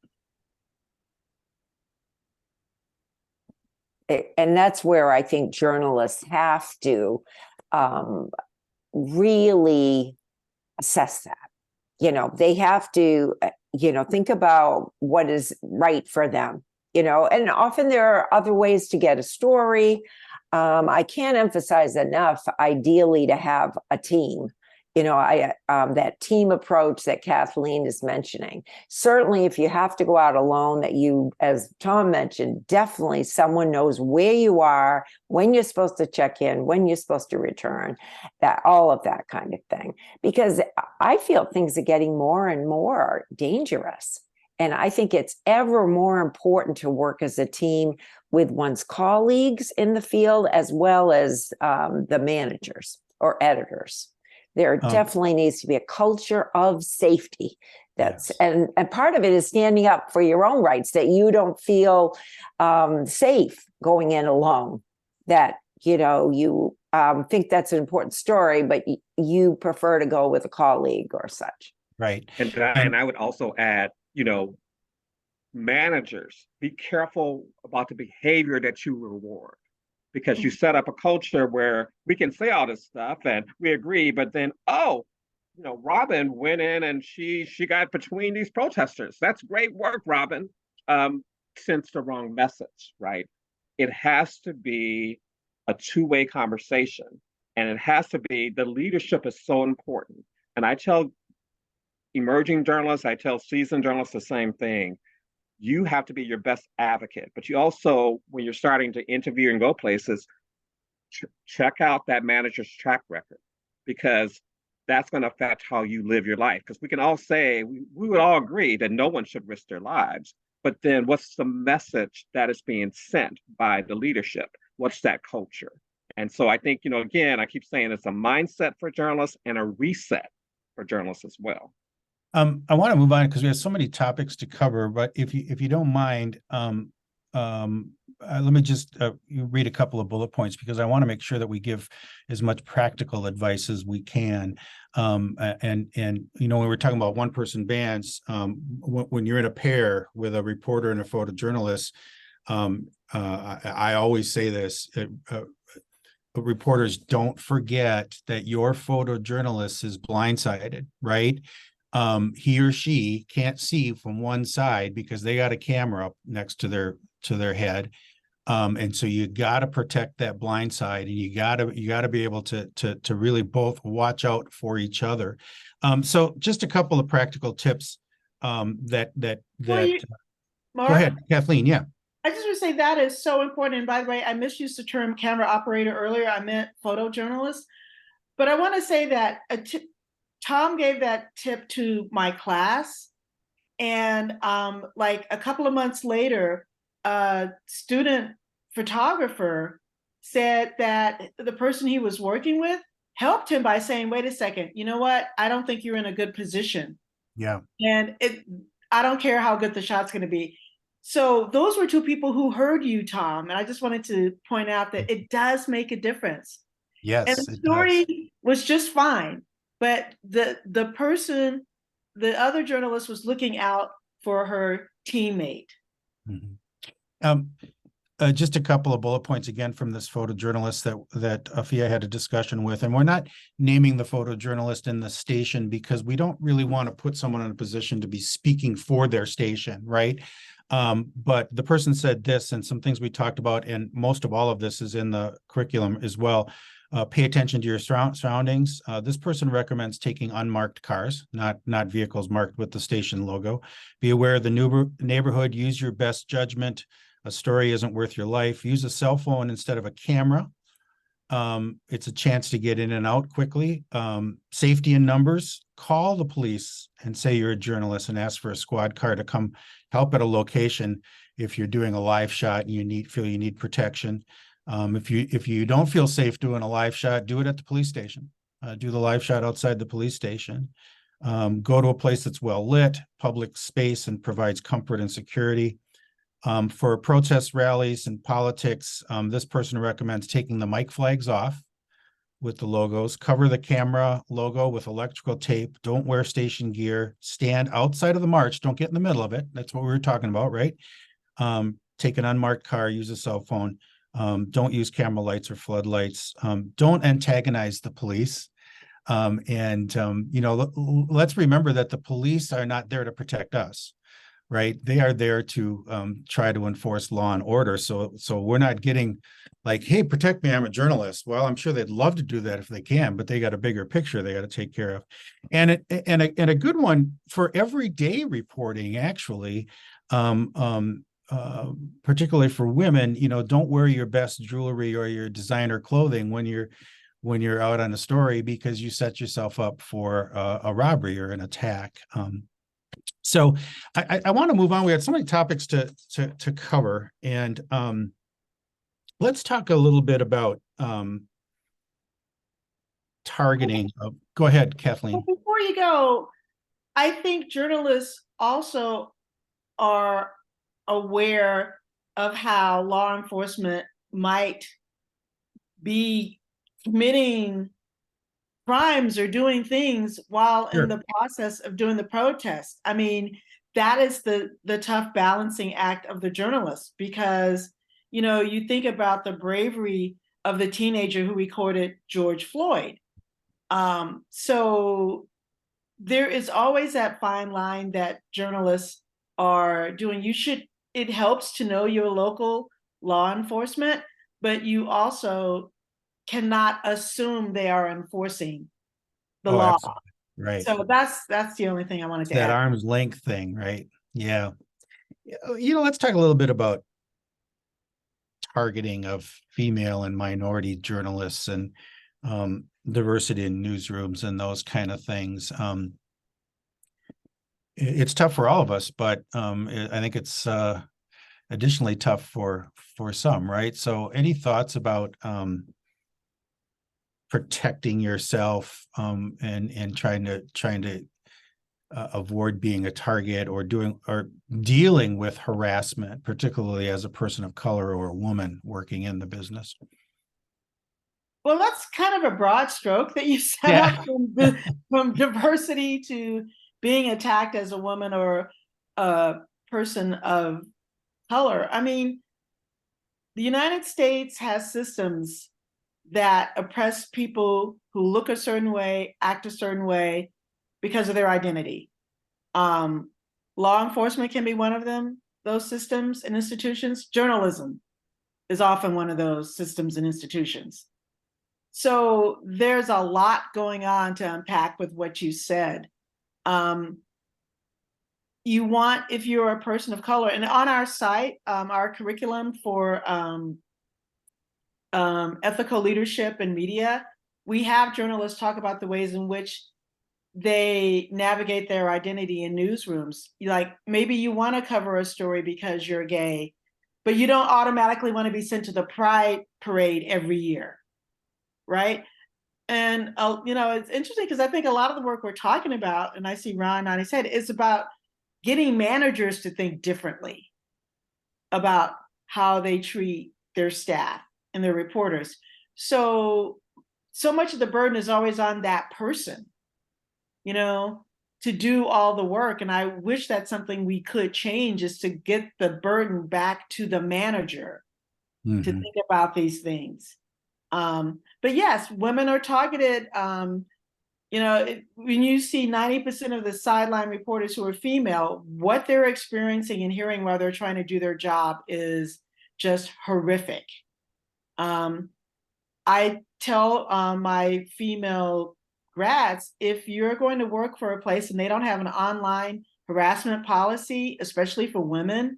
And that's where I think journalists have to really assess that. They have to, think about what is right for them. and often there are other ways to get a story. I can't emphasize enough, ideally, to have a team. That team approach that Kathleen is mentioning. Certainly, if you have to go out alone, that you, as Tom mentioned, definitely someone knows where you are, when you're supposed to check in, when you're supposed to return, that all of that kind of thing. Because I feel things are getting more and more dangerous. And I think it's ever more important to work as a team with one's colleagues in the field, as well as the managers or editors. There definitely needs to be a culture of safety. That's and part of it is standing up for your own rights, that you don't feel safe going in alone, that you think that's an important story, but you prefer to go with a colleague or such. Right. And I would also add, managers, be careful about the behavior that you reward, because you set up a culture where we can say all this stuff and we agree, but then, Robin went in and she got between these protesters. That's great work, Robin. Sends the wrong message, right? It has to be a two-way conversation, and it has to be, the leadership is so important. And I tell emerging journalists, I tell seasoned journalists the same thing. You have to be your best advocate, but you also, when you're starting to interview and go places, check out that manager's track record, because that's going to affect how you live your life. Because we can all say, we would all agree that no one should risk their lives, but then what's the message that is being sent by the leadership? What's that culture? And so I think, again, I keep saying it's a mindset for journalists and a reset for journalists as well. I want to move on because we have so many topics to cover, but if you don't mind, let me just read a couple of bullet points, because I want to make sure that we give as much practical advice as we can. And when we're talking about one-person bands, when you're in a pair with a reporter and a photojournalist, I always say this. Reporters, don't forget that your photojournalist is blindsided, right? He or she can't see from one side because they got a camera up next to their head. And so you got to protect that blind side, and you got to be able to really both watch out for each other. So just a couple of practical tips that Mark, go ahead, Kathleen. Yeah. I just want to say that is so important. And by the way, I misused the term camera operator earlier. I meant photojournalist. But I want to say that Tom gave that tip to my class. And like a couple of months later, a student photographer said that the person he was working with helped him by saying, wait a second, you know what? I don't think you're in a good position. Yeah. And I don't care how good the shot's going to be. So those were two people who heard you, Tom. And I just wanted to point out that it does make a difference. Yes. And the story was just fine. But the person, the other journalist, was looking out for her teammate. Mm-hmm. Just a couple of bullet points again from this photojournalist that Afia had a discussion with, and we're not naming the photojournalist in the station because we don't really want to put someone in a position to be speaking for their station, right? But the person said this, and some things we talked about, and most of all of this is in the curriculum as well. Pay attention to your surroundings. This person recommends taking unmarked cars, not vehicles marked with the station logo. Be aware of the neighborhood. Use your best judgment. A story isn't worth your life. Use a cell phone instead of a camera. It's a chance to get in and out quickly. Safety in numbers. Call the police and say you're a journalist and ask for a squad car to come help at a location if you're doing a live shot and you feel you need protection. If you don't feel safe doing a live shot, do it at the police station. Do the live shot outside the police station. Go to a place that's well lit, public space, and provides comfort and security. For protest rallies and politics, this person recommends taking the mic flags off with the logos. Cover the camera logo with electrical tape. Don't wear station gear. Stand outside of the march. Don't get in the middle of it. That's what we were talking about, right? Take an unmarked car. Use a cell phone. Don't use camera lights or floodlights. Don't antagonize the police. Let's remember that the police are not there to protect us. right? They are there to try to enforce law and order. So we're not getting like, hey, protect me, I'm a journalist. Well, I'm sure they'd love to do that if they can, but they got a bigger picture they got to take care of. And a good one for everyday reporting, actually, particularly for women, don't wear your best jewelry or your designer clothing when you're out on a story, because you set yourself up for a robbery or an attack. So I want to move on. We had so many topics to cover, and let's talk a little bit about targeting. Go ahead, Kathleen. Well, before you go, I think journalists also are aware of how law enforcement might be committing crimes or doing things while Sure. in the process of doing the protest. I mean, that is the tough balancing act of the journalist, because you think about the bravery of the teenager who recorded George Floyd. So there is always that fine line that journalists are doing. It helps to know your local law enforcement, but you also cannot assume they are enforcing the law. Absolutely. Right. So that's the only thing I wanted to That add. arm's length thing, right? Yeah. Let's talk a little bit about targeting of female and minority journalists and diversity in newsrooms and those kind of things. It's tough for all of us, but I think it's additionally tough for some, right? So any thoughts about protecting yourself and trying to avoid being a target or dealing with harassment, particularly as a person of color or a woman working in the business? Well, that's kind of a broad stroke that you set up from diversity to being attacked as a woman or a person of color. I mean, the United States has systems that oppress people who look a certain way, act a certain way because of their identity. Law enforcement can be one of them, those systems and institutions. Journalism is often one of those systems and institutions. So there's a lot going on to unpack with what you said. If you're a person of color, and on our site, our curriculum for ethical leadership and media, we have journalists talk about the ways in which they navigate their identity in newsrooms. Like, maybe you want to cover a story because you're gay, but you don't automatically want to be sent to the Pride Parade every year, right? And it's interesting because I think a lot of the work we're talking about, and I see Ron nodding his head, is about getting managers to think differently about how they treat their staff and their reporters. So much of the burden is always on that person, to do all the work. And I wish that's something we could change, is to get the burden back to the manager to think about these things. But yes, women are targeted. When you see 90% of the sideline reporters who are female, what they're experiencing and hearing while they're trying to do their job is just horrific. I tell my female grads, if you're going to work for a place and they don't have an online harassment policy, especially for women,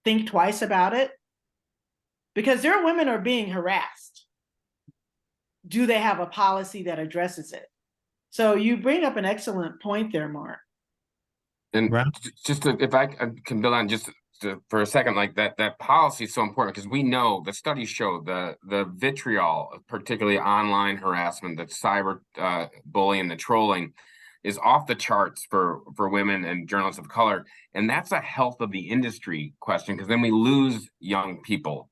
think twice about it, because their women are being harassed. Do they have a policy that addresses it? So you bring up an excellent point there, Mark. And if I can build on for a second, like that policy is so important, because we know the studies show the vitriol, particularly online harassment, that cyber bullying, the trolling, is off the charts for women and journalists of color. And that's a health of the industry question, because then we lose young people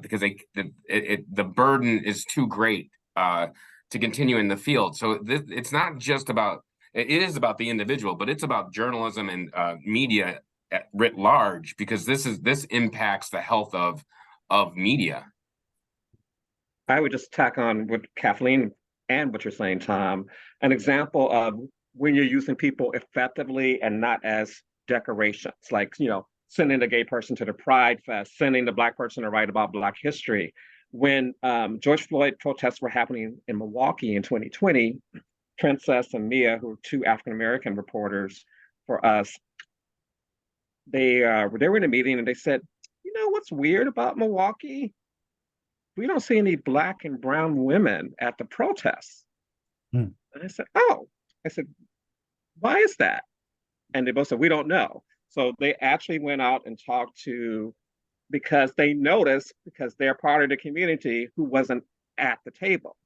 because the burden is too great to continue in the field. So it's not just about, it is about the individual, but it's about journalism and media writ large, because this impacts the health of media. I would just tack on what Kathleen and what you're saying, Tom. An example of when you're using people effectively and not as decorations, like, sending a gay person to the Pride Fest, sending the Black person to write about Black history. When George Floyd protests were happening in Milwaukee in 2020, Princess and Mia, who were two African-American reporters for us, they were in a meeting and they said, what's weird about Milwaukee? We don't see any Black and brown women at the protests. And I said, why is that? And they both said, we don't know. So they actually went out and talked to, because they noticed, because they're part of the community, who wasn't at the table.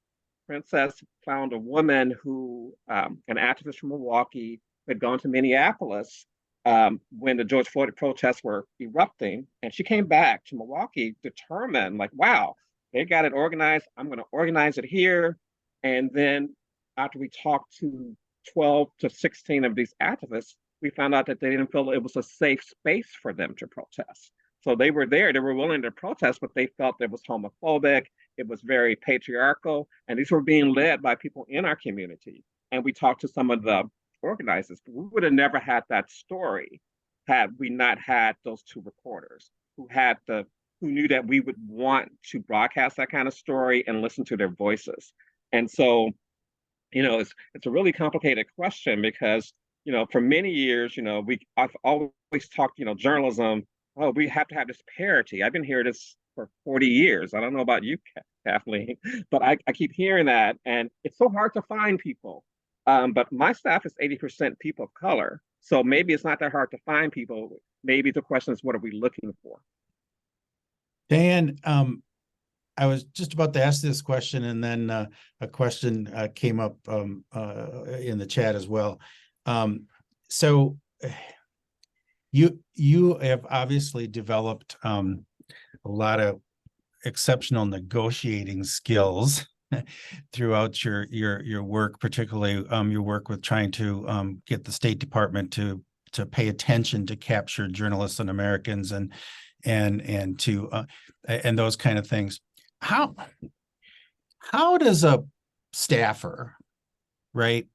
Princess found a woman who, an activist from Milwaukee, had gone to Minneapolis when the George Floyd protests were erupting. And she came back to Milwaukee determined, like, wow, they got it organized. I'm going to organize it here. And then after we talked to 12 to 16 of these activists, we found out that they didn't feel it was a safe space for them to protest. So they were there, they were willing to protest, but they felt it was homophobic, it was very patriarchal, and these were being led by people in our community. And we talked to some of the organizers. We would have never had that story had we not had those two reporters who knew that we would want to broadcast that kind of story and listen to their voices. And so, it's a really complicated question because, for many years, I've always talked, journalism, oh, we have to have this parity. I've been hearing this for 40 years. I don't know about you, Kathleen, but I keep hearing that, and it's so hard to find people. But my staff is 80% people of color. So maybe it's not that hard to find people. Maybe the question is, what are we looking for? Diane, I was just about to ask this question, and then a question came up in the chat as well. So you have obviously developed a lot of exceptional negotiating skills throughout your work, particularly your work with trying to get the State Department to pay attention to captured journalists and Americans and to and those kind of things. How does a staffer, right,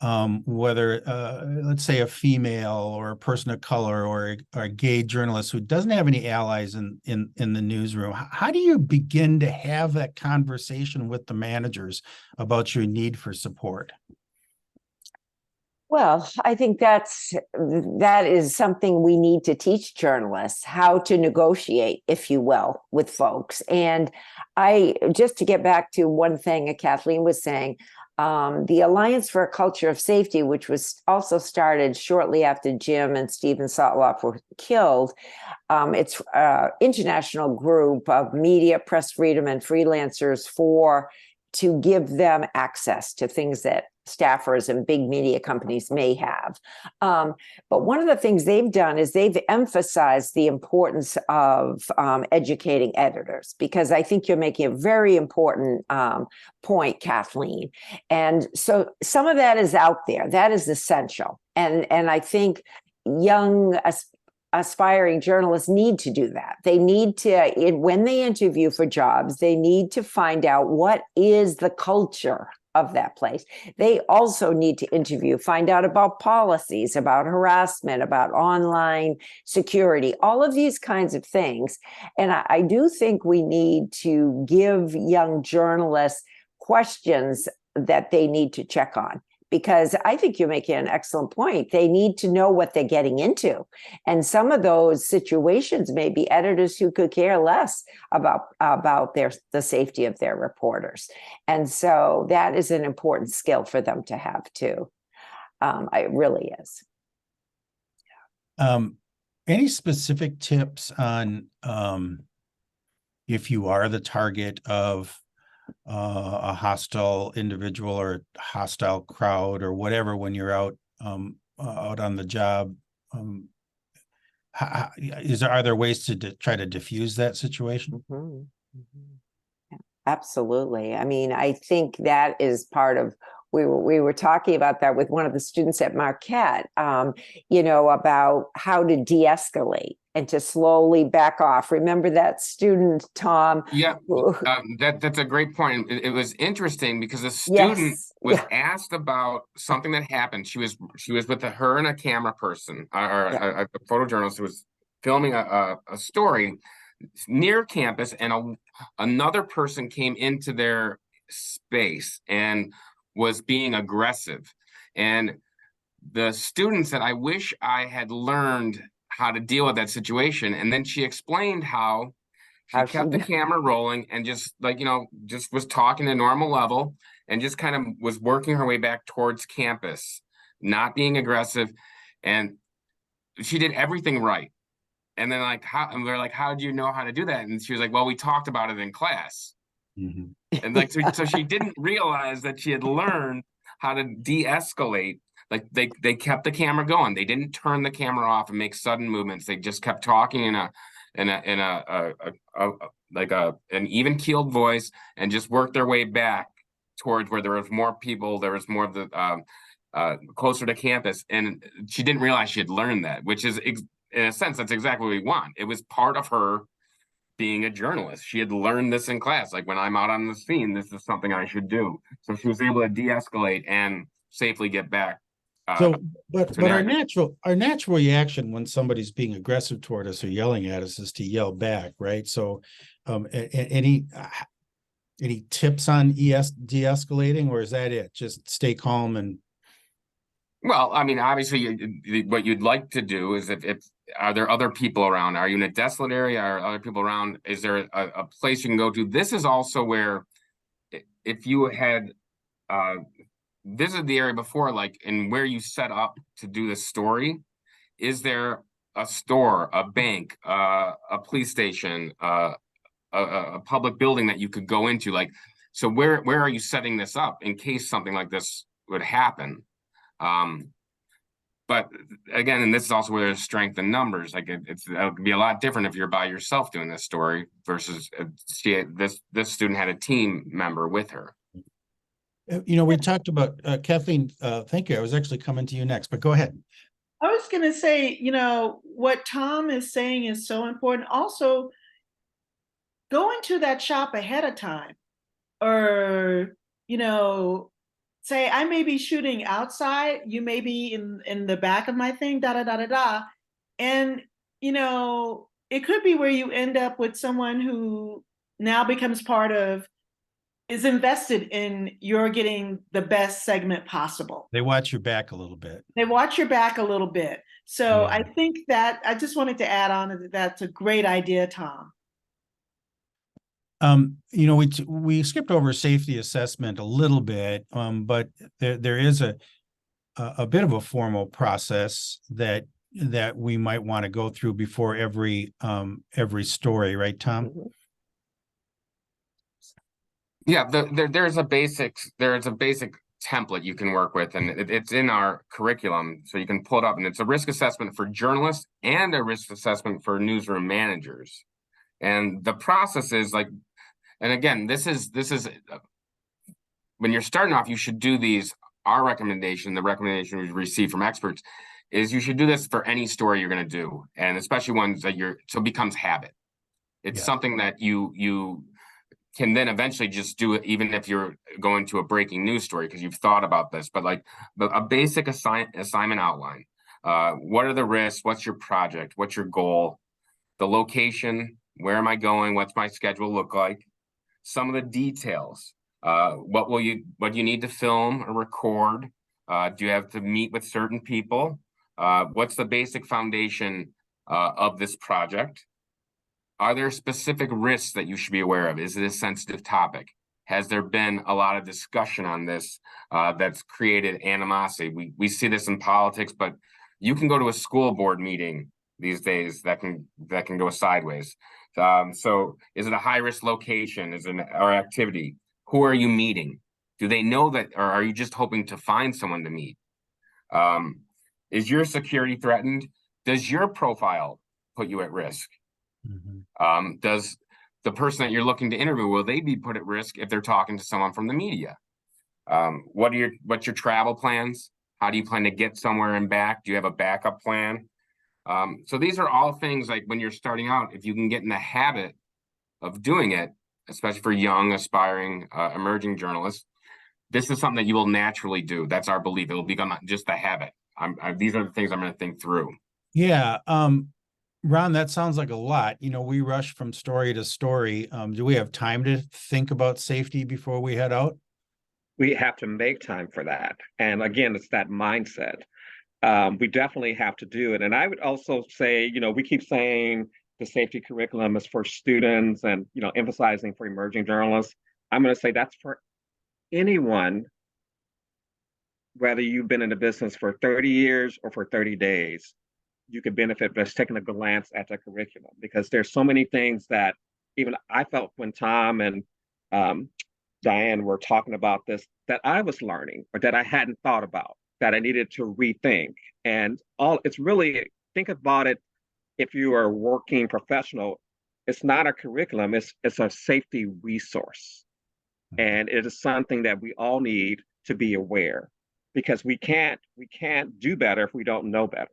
whether let's say a female or a person of color or a gay journalist who doesn't have any allies in the newsroom, how do you begin to have that conversation with the managers about your need for support? Well, I think that is something we need to teach journalists, how to negotiate, if you will, with folks. And just to get back to one thing Kathleen was saying, the Alliance for a Culture of Safety, which was also started shortly after Jim and Stephen Sotloff were killed, it's an international group of media, press freedom, and freelancers to give them access to things that staffers and big media companies may have. But one of the things they've done is they've emphasized the importance of educating editors, because I think you're making a very important point, Kathleen. And so some of that is out there. That is essential. And I think young aspiring journalists need to do that. They need to, when they interview for jobs, they need to find out what is the culture of that place. They also need to interview, find out about policies, about harassment, about online security, all of these kinds of things. And I do think we need to give young journalists questions that they need to check on, because I think you're making an excellent point. They need to know what they're getting into. And some of those situations may be editors who could care less about the safety of their reporters. And so that is an important skill for them to have too. It really is. Any specific tips on if you are the target of a hostile individual or hostile crowd or whatever when you're out on the job? Are there ways to try to diffuse that situation? Mm-hmm. Mm-hmm. Yeah, absolutely. I mean, I think that is part of we were talking about that with one of the students at Marquette, you know, about how to de-escalate and to slowly back off. Remember that student, Tom? Yeah, that's a great point. It was interesting because a student was asked about something that happened. She was with her and a camera person, or a photojournalist who was filming a story near campus, and another person came into their space and was being aggressive. And the student said, I wish I had learned how to deal with that situation. And then she explained how she kept the camera rolling and just like, you know, just was talking a normal level and just kind of was working her way back towards campus, not being aggressive. And she did everything right. And then and we're like, how do you know how to do that? And she was like, well, we talked about it in class. Mhm. And like, so she didn't realize that she had learned how to de-escalate. Like they kept the camera going. They didn't turn the camera off and make sudden movements. They just kept talking in an even keeled voice and just worked their way back towards where there was more people. There was more of the closer to campus. And she didn't realize she had learned that, which is in a sense, that's exactly what we want. It was part of her being a journalist. She had learned this in class. Like, when I'm out on the scene, this is something I should do. So she was able to de-escalate and safely get back. But our natural reaction when somebody's being aggressive toward us or yelling at us is to yell back, right? So, any tips on de-escalating, or is that it? Just stay calm and. Well, I mean, obviously, what you'd like to do is if are there other people around? Are you in a desolate area? Are other people around? Is there a place you can go to? This is also where, if you had visited the area before, like, and where you set up to do this story, is there a store, a bank, a police station, a public building that you could go into? Like, so where are you setting this up in case something like this would happen? But again, and this is also where there's strength in numbers. Like, it would be a lot different if you're by yourself doing this story versus this student had a team member with her. You know, we talked about Kathleen. Thank you. I was actually coming to you next, but go ahead. I was going to say, you know, what Tom is saying is so important. Also, go into that shop ahead of time, or, you know, say, I may be shooting outside, you may be in the back of my thing, da da da da da. And, you know, it could be where you end up with someone who now becomes is invested in your getting the best segment possible. They watch your back a little bit. So Yeah. I think that I just wanted to add on that that's a great idea, Tom. You know, we skipped over safety assessment a little bit, but there is a bit of a formal process that we might want to go through before every story, right, Tom? Mhm. Yeah, there's a basic template you can work with, and it's in our curriculum, so you can pull it up. And it's a risk assessment for journalists and a risk assessment for newsroom managers. And the process is like, and again, this is when you're starting off, you should do these. Our recommendation, the recommendation we receive from experts, is you should do this for any story you're going to do, and especially ones that so it becomes habit. It's something that you can then eventually just do it, even if you're going to a breaking news story, because you've thought about this. But like a basic assignment outline. What are the risks? What's your project? What's your goal? The location, where am I going? What's my schedule look like? Some of the details. What do you need to film or record? Do you have to meet with certain people? What's the basic foundation of this project? Are there specific risks that you should be aware of? Is it a sensitive topic? Has there been a lot of discussion on this that's created animosity? We see this in politics, but you can go to a school board meeting these days that can go sideways. So is it a high risk location? Is it our activity? Who are you meeting? Do they know that, or are you just hoping to find someone to meet? Is your security threatened? Does your profile put you at risk? Mm-hmm. Does the person that you're looking to interview, will they be put at risk if they're talking to someone from the media? What's your travel plans? How do you plan to get somewhere and back? Do you have a backup plan? So these are all things like when you're starting out, if you can get in the habit of doing it, especially for young, aspiring, emerging journalists, this is something that you will naturally do. That's our belief. It will become just a habit. These are the things I'm going to think through. Yeah. Ron, that sounds like a lot. You know, we rush from story to story. Do we have time to think about safety before we head out? We have to make time for that. And again, it's that mindset. We definitely have to do it. And I would also say, you know, we keep saying the safety curriculum is for students and, you know, emphasizing for emerging journalists. I'm going to say that's for anyone, whether you've been in the business for 30 years or for 30 days, you could benefit by just taking a glance at the curriculum, because there's so many things that even I felt when Tom and Diane were talking about this, that I was learning or that I hadn't thought about, that I needed to rethink. And it's really, think about it, if you are a working professional, it's not a curriculum, it's a safety resource. And it is something that we all need to be aware, because we can't do better if we don't know better.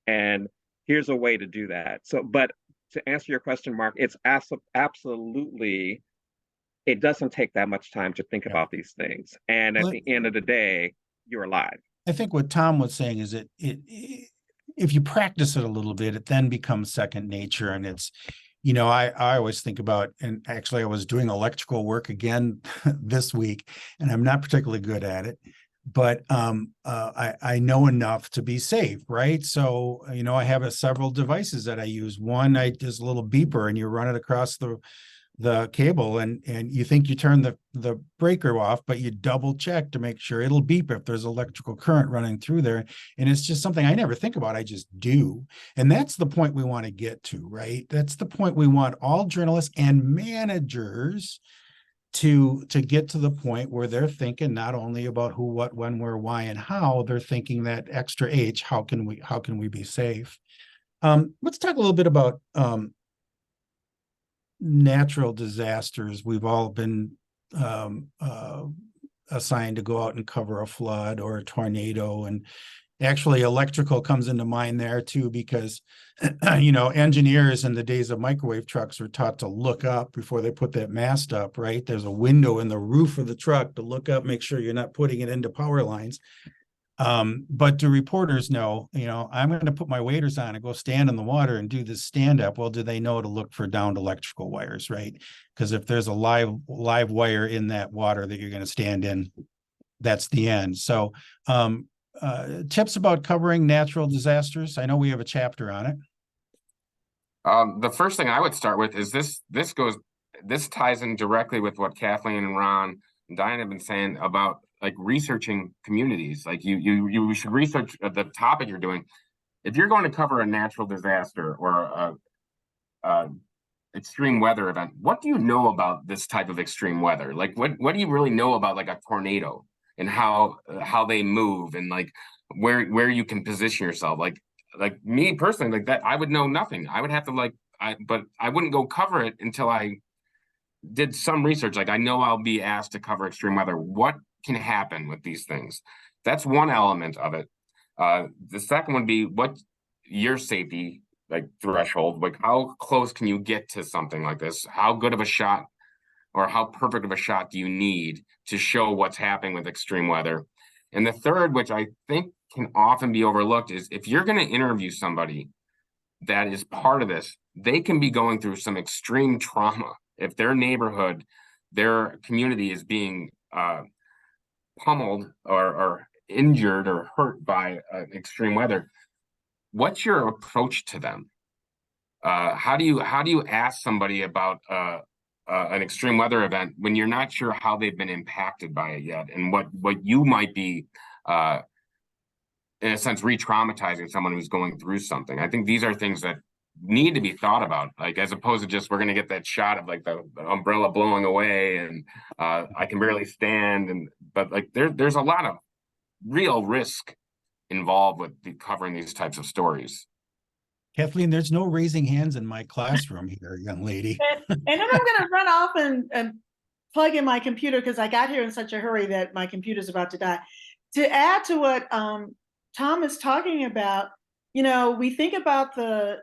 And here's a way to do that. So, but to answer your question, Mark, it's absolutely, it doesn't take that much time to think about these things. And at the end of the day, you're alive. I think what Tom was saying is that if you practice it a little bit, it then becomes second nature. And it's, you know, I always think about, and actually I was doing electrical work again this week, and I'm not particularly good at it, but I know enough to be safe, right? So, you know, I have several devices that I use. One, just a little beeper, and you run it across the cable, and you think you turn the breaker off, but you double check to make sure it'll beep if there's electrical current running through there. And it's just something I never think about. I just do. And that's the point we want to get to, right? That's the point we want all journalists and managers to get to the point where they're thinking not only about who, what, when, where, why, and how, they're thinking that extra H, how can we be safe? Let's talk a little bit about natural disasters. We've all been assigned to go out and cover a flood or a tornado, and actually electrical comes into mind there too, because you know, engineers in the days of microwave trucks were taught to look up before they put that mast up, right? There's a window in the roof of the truck to look up, make sure you're not putting it into power lines. But do reporters know, you know, I'm going to put my waders on and go stand in the water and do this stand up? Well, do they know to look for downed electrical wires, right? Because if there's a live wire in that water that you're going to stand in, that's the end. So tips about covering natural disasters. I know we have a chapter on it. The first thing I would start with is this ties in directly with what Kathleen and Ron and Diane have been saying about like researching communities. Like you should research the topic you're doing. If you're going to cover a natural disaster or a extreme weather event, what do you know about this type of extreme weather? Like what do you really know about like a tornado and how they move, and like where you can position yourself? Like me personally, like that, I would know nothing. I would have to but I wouldn't go cover it until I did some research. Like I know I'll be asked to cover extreme weather. What can happen with these things? That's one element of it. The second would be what your safety like threshold, like how close can you get to something like this? How good of a shot or how perfect of a shot do you need to show what's happening with extreme weather? And the third, which I think can often be overlooked, is if you're going to interview somebody that is part of this, they can be going through some extreme trauma. If their neighborhood, their community is being pummeled or injured or hurt by extreme weather, what's your approach to them? How do you ask somebody about an extreme weather event when you're not sure how they've been impacted by it yet, and what you might be in a sense re-traumatizing someone who's going through something? I think these are things that need to be thought about, like as opposed to just we're going to get that shot of like the umbrella blowing away and I can barely stand, but like there's a lot of real risk involved with covering these types of stories. Kathleen, there's no raising hands in my classroom here, young lady. And then I'm going to run off and plug in my computer because I got here in such a hurry that my computer's about to die. To add to what Tom is talking about, we think about the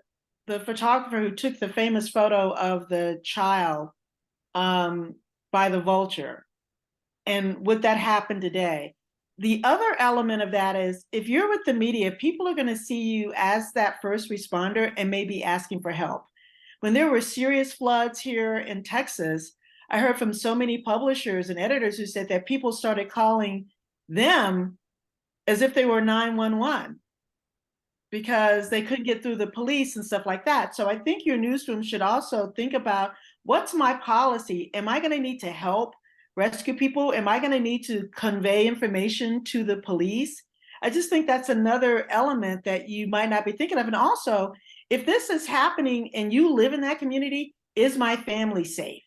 photographer who took the famous photo of the child by the vulture, and would that happen today? The other element of that is if you're with the media, people are going to see you as that first responder and maybe asking for help. When there were serious floods here in Texas, I heard from so many publishers and editors who said that people started calling them as if they were 911 because they couldn't get through the police and stuff like that. So I think your newsroom should also think about, what's my policy? Am I going to need to help rescue people? Am I going to need to convey information to the police? I just think that's another element that you might not be thinking of. And also, if this is happening and you live in that community, is my family safe?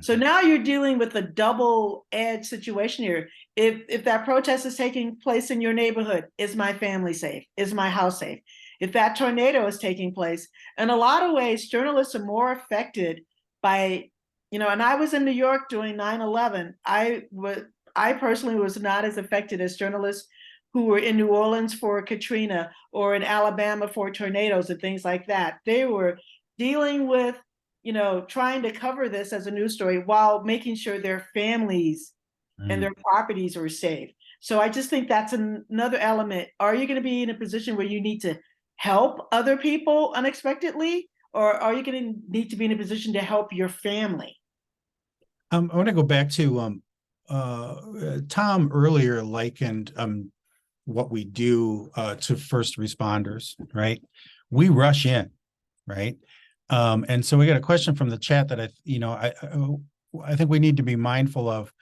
So now you're dealing with a double-edged situation here. If that protest is taking place in your neighborhood, is my family safe? Is my house safe? If that tornado is taking place, in a lot of ways, journalists are more affected by, and I was in New York during 9/11. I personally was not as affected as journalists who were in New Orleans for Katrina or in Alabama for tornadoes and things like that. They were dealing with trying to cover this as a news story while making sure their families and their properties are safe. So I just think that's another element. Are you going to be in a position where you need to help other people unexpectedly, or are you going to need to be in a position to help your family? I want to go back to Tom earlier likened what we do to first responders, right? We rush in, right? And so we got a question from the chat that I think we need to be mindful of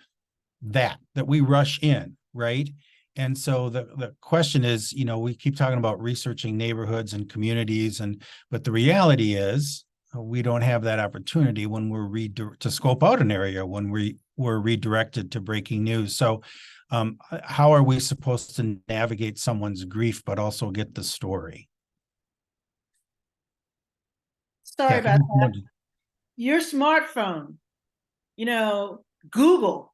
that we rush in, right? And so the question is, we keep talking about researching neighborhoods and communities, but the reality is we don't have that opportunity when we're to scope out an area when we're redirected to breaking news. So how are we supposed to navigate someone's grief, but also get the story? Sorry about that. Your smartphone, Google,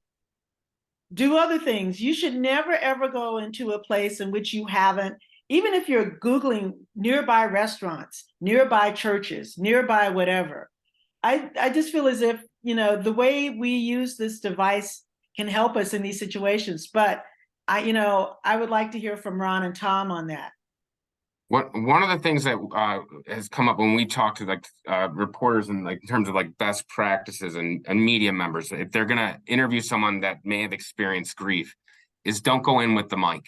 do other things. You should never, ever go into a place in which you haven't, even if you're Googling nearby restaurants, nearby churches, nearby whatever. I just feel as if, the way we use this device can help us in these situations. But I would like to hear from Ron and Tom on that. One of the things that has come up when we talk to reporters and in terms of best practices and media members, if they're gonna interview someone that may have experienced grief, is don't go in with the mic.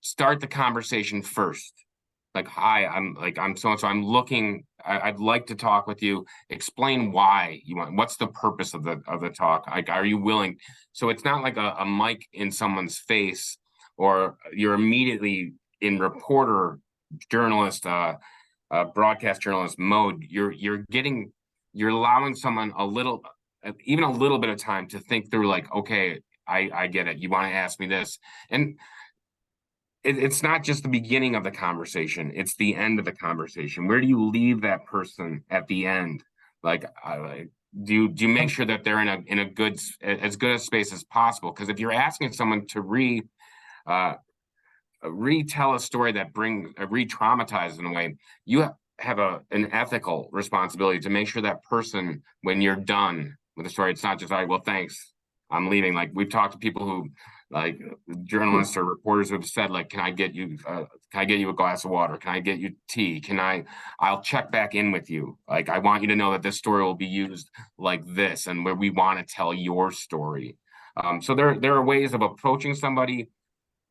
Start the conversation first. Hi, I'm so-and-so, I'm looking, I'd like to talk with you. Explain why you want, what's the purpose of the talk? Are you willing? So it's not like a mic in someone's face, or you're immediately in reporter, journalist, broadcast journalist mode. You're allowing someone even a little bit of time to think through, okay, I get it. You want to ask me this, and it's not just the beginning of the conversation; it's the end of the conversation. Where do you leave that person at the end? Do you make sure that they're in a good, as good a space as possible? Because if you're asking someone to retell a story that re-traumatizes in a way, you have an ethical responsibility to make sure that person, when you're done with the story, it's not just, all right, well, thanks, I'm leaving. We've talked to people who, journalists or reporters who have said, can I get you a glass of water? Can I get you tea? I'll check back in with you. I want you to know that this story will be used like this, and where we want to tell your story. So there are ways of approaching somebody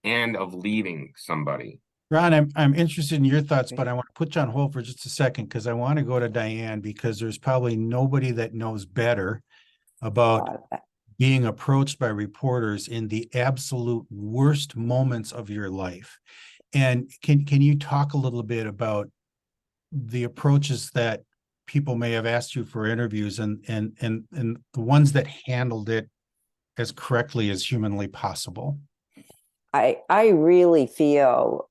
and of leaving somebody. Ron, I'm interested in your thoughts, but I want to put you on hold for just a second because I want to go to Diane, because there's probably nobody that knows better about being approached by reporters in the absolute worst moments of your life. And can you talk a little bit about the approaches that people may have asked you for interviews and the ones that handled it as correctly as humanly possible? I really feel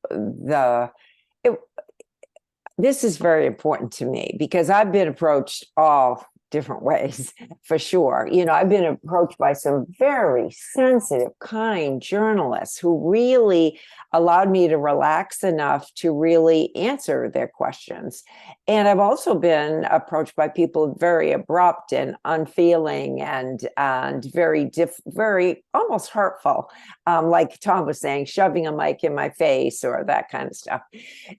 this is very important to me, because I've been approached all different ways, for sure. I've been approached by some very sensitive, kind journalists who really allowed me to relax enough to really answer their questions. And I've also been approached by people very abrupt and unfeeling and very almost hurtful, like Tom was saying, shoving a mic in my face or that kind of stuff.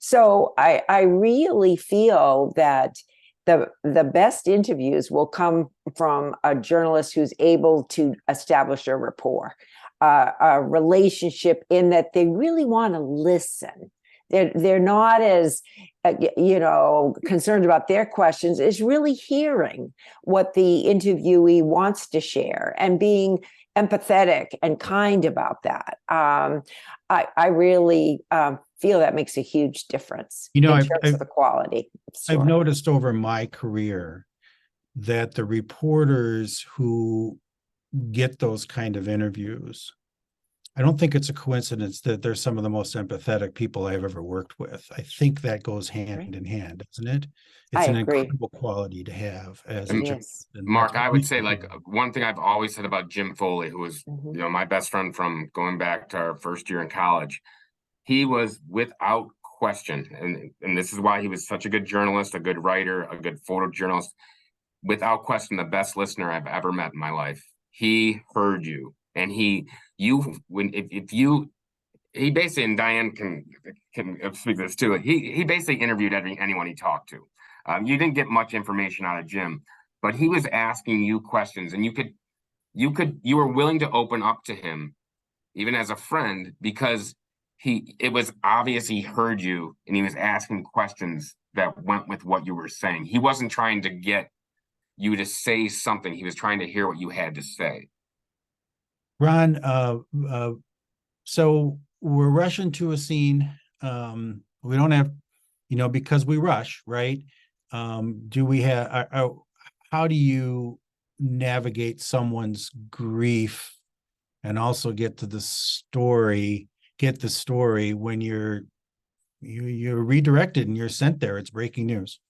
So I really feel that the best interviews will come from a journalist who's able to establish a rapport, a relationship, in that they really want to listen. They're not as concerned about their questions. It's really hearing what the interviewee wants to share and being empathetic and kind about that. I really feel that makes a huge difference in terms of the quality. I've noticed over my career that the reporters who get those kind of interviews, I don't think it's a coincidence that they're some of the most empathetic people I've ever worked with. I think that goes hand in hand, doesn't it? It's an incredible quality to have as a journalist. Mark, I would say, like, one thing I've always said about Jim Foley, who was, my best friend from going back to our first year in college, he was without question, and this is why he was such a good journalist, a good writer, a good photojournalist, without question, the best listener I've ever met in my life. He heard you, and he basically, and Diane can speak to this too, he basically interviewed anyone he talked to. You didn't get much information out of Jim, but he was asking you questions, and you were willing to open up to him, even as a friend, because it was obvious he heard you, and he was asking questions that went with what you were saying. He wasn't trying to get you to say something. He was trying to hear what you had to say. Ron, so we're rushing to a scene. We don't have, because we rush, right? Do we have, how do you navigate someone's grief and also get the story when you're redirected and you're sent there? It's breaking news.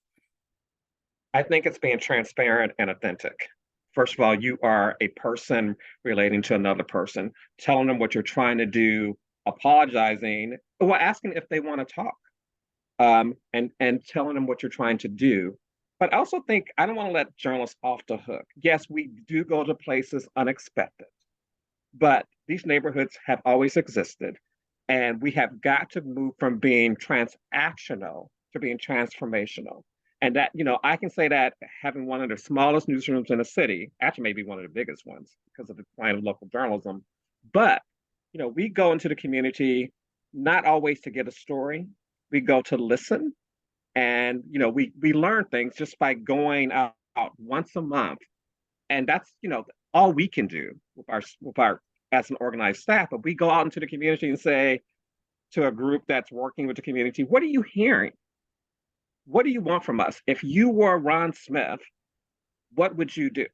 I think it's being transparent and authentic. First of all, you are a person relating to another person, telling them what you're trying to do, apologizing, or asking if they want to talk, and telling them what you're trying to do. But I also think I don't want to let journalists off the hook. Yes, we do go to places unexpected, but these neighborhoods have always existed, and we have got to move from being transactional to being transformational. And that, I can say that having one of the smallest newsrooms in the city, actually maybe one of the biggest ones because of the decline of local journalism. But, we go into the community not always to get a story. We go to listen. And, we learn things just by going out once a month. And that's, all we can do with our as an organized staff. But we go out into the community and say to a group that's working with the community, what are you hearing? What do you want from us? If you were Ron Smith, what would you do?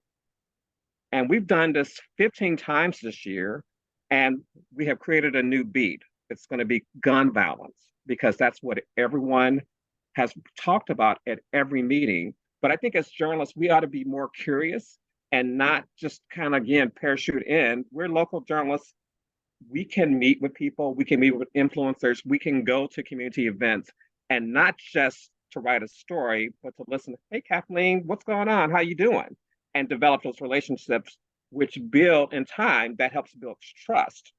And we've done this 15 times this year, and we have created a new beat. It's going to be gun violence, because that's what everyone has talked about at every meeting. But I think as journalists, we ought to be more curious and not just kind of, again, parachute in. We're local journalists. We can meet with people. We can meet with influencers. We can go to community events, and not just to write a story, but to listen. Hey, Kathleen, what's going on? How you doing? And develop those relationships, which build in time, that helps build trust.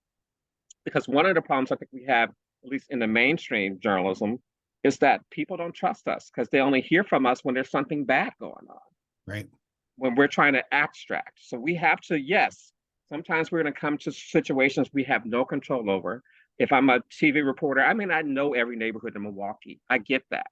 Because one of the problems I think we have, at least in the mainstream journalism, is that people don't trust us because they only hear from us when there's something bad going on. Right. When we're trying to abstract. So we have to, yes, sometimes we're going to come to situations we have no control over. If I'm a TV reporter, I may not know every neighborhood in Milwaukee. I get that.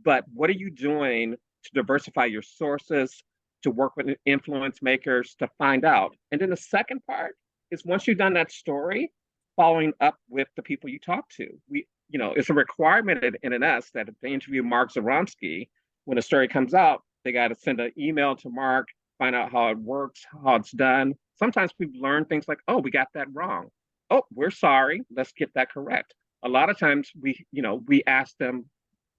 But what are you doing to diversify your sources, to work with influence makers, to find out? And then the second part is, once you've done that story, following up with the people you talk to. It's a requirement at NNS that if they interview Mark Zoromski, when a story comes out, they got to send an email to Mark, find out how it works, how it's done. Sometimes we've learned things like, oh, we got that wrong. Oh, we're sorry. Let's get that correct. A lot of times we ask them,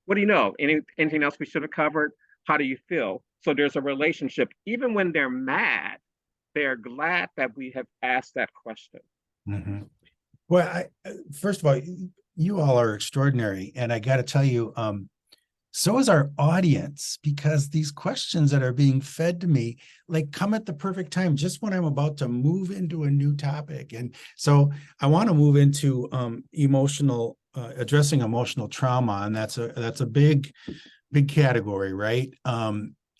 what do you know? Anything else we should have covered? How do you feel? So there's a relationship. Even when they're mad, they're glad that we have asked that question. Mhm. Well, first of all, you all are extraordinary. And I got to tell you, so is our audience, because these questions that are being fed to me like come at the perfect time, just when I'm about to move into a new topic. And so I want to move into addressing emotional trauma, and that's a big category, right?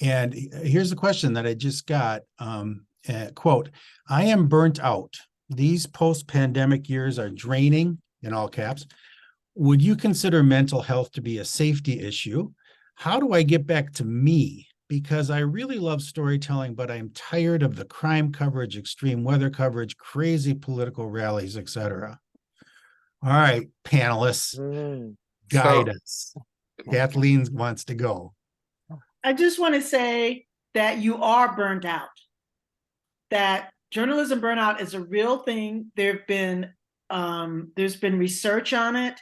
And here's the question that I just got. Quote, "I am burnt out. These post-pandemic years are draining," in all caps. "Would you consider mental health to be a safety issue? How do I get back to me? Because I really love storytelling, but I'm tired of the crime coverage, extreme weather coverage, crazy political rallies, etc." All right, panelists, guide us. Kathleen wants to go. I just want to say that you are burned out, that journalism burnout is a real thing. There's been research on it.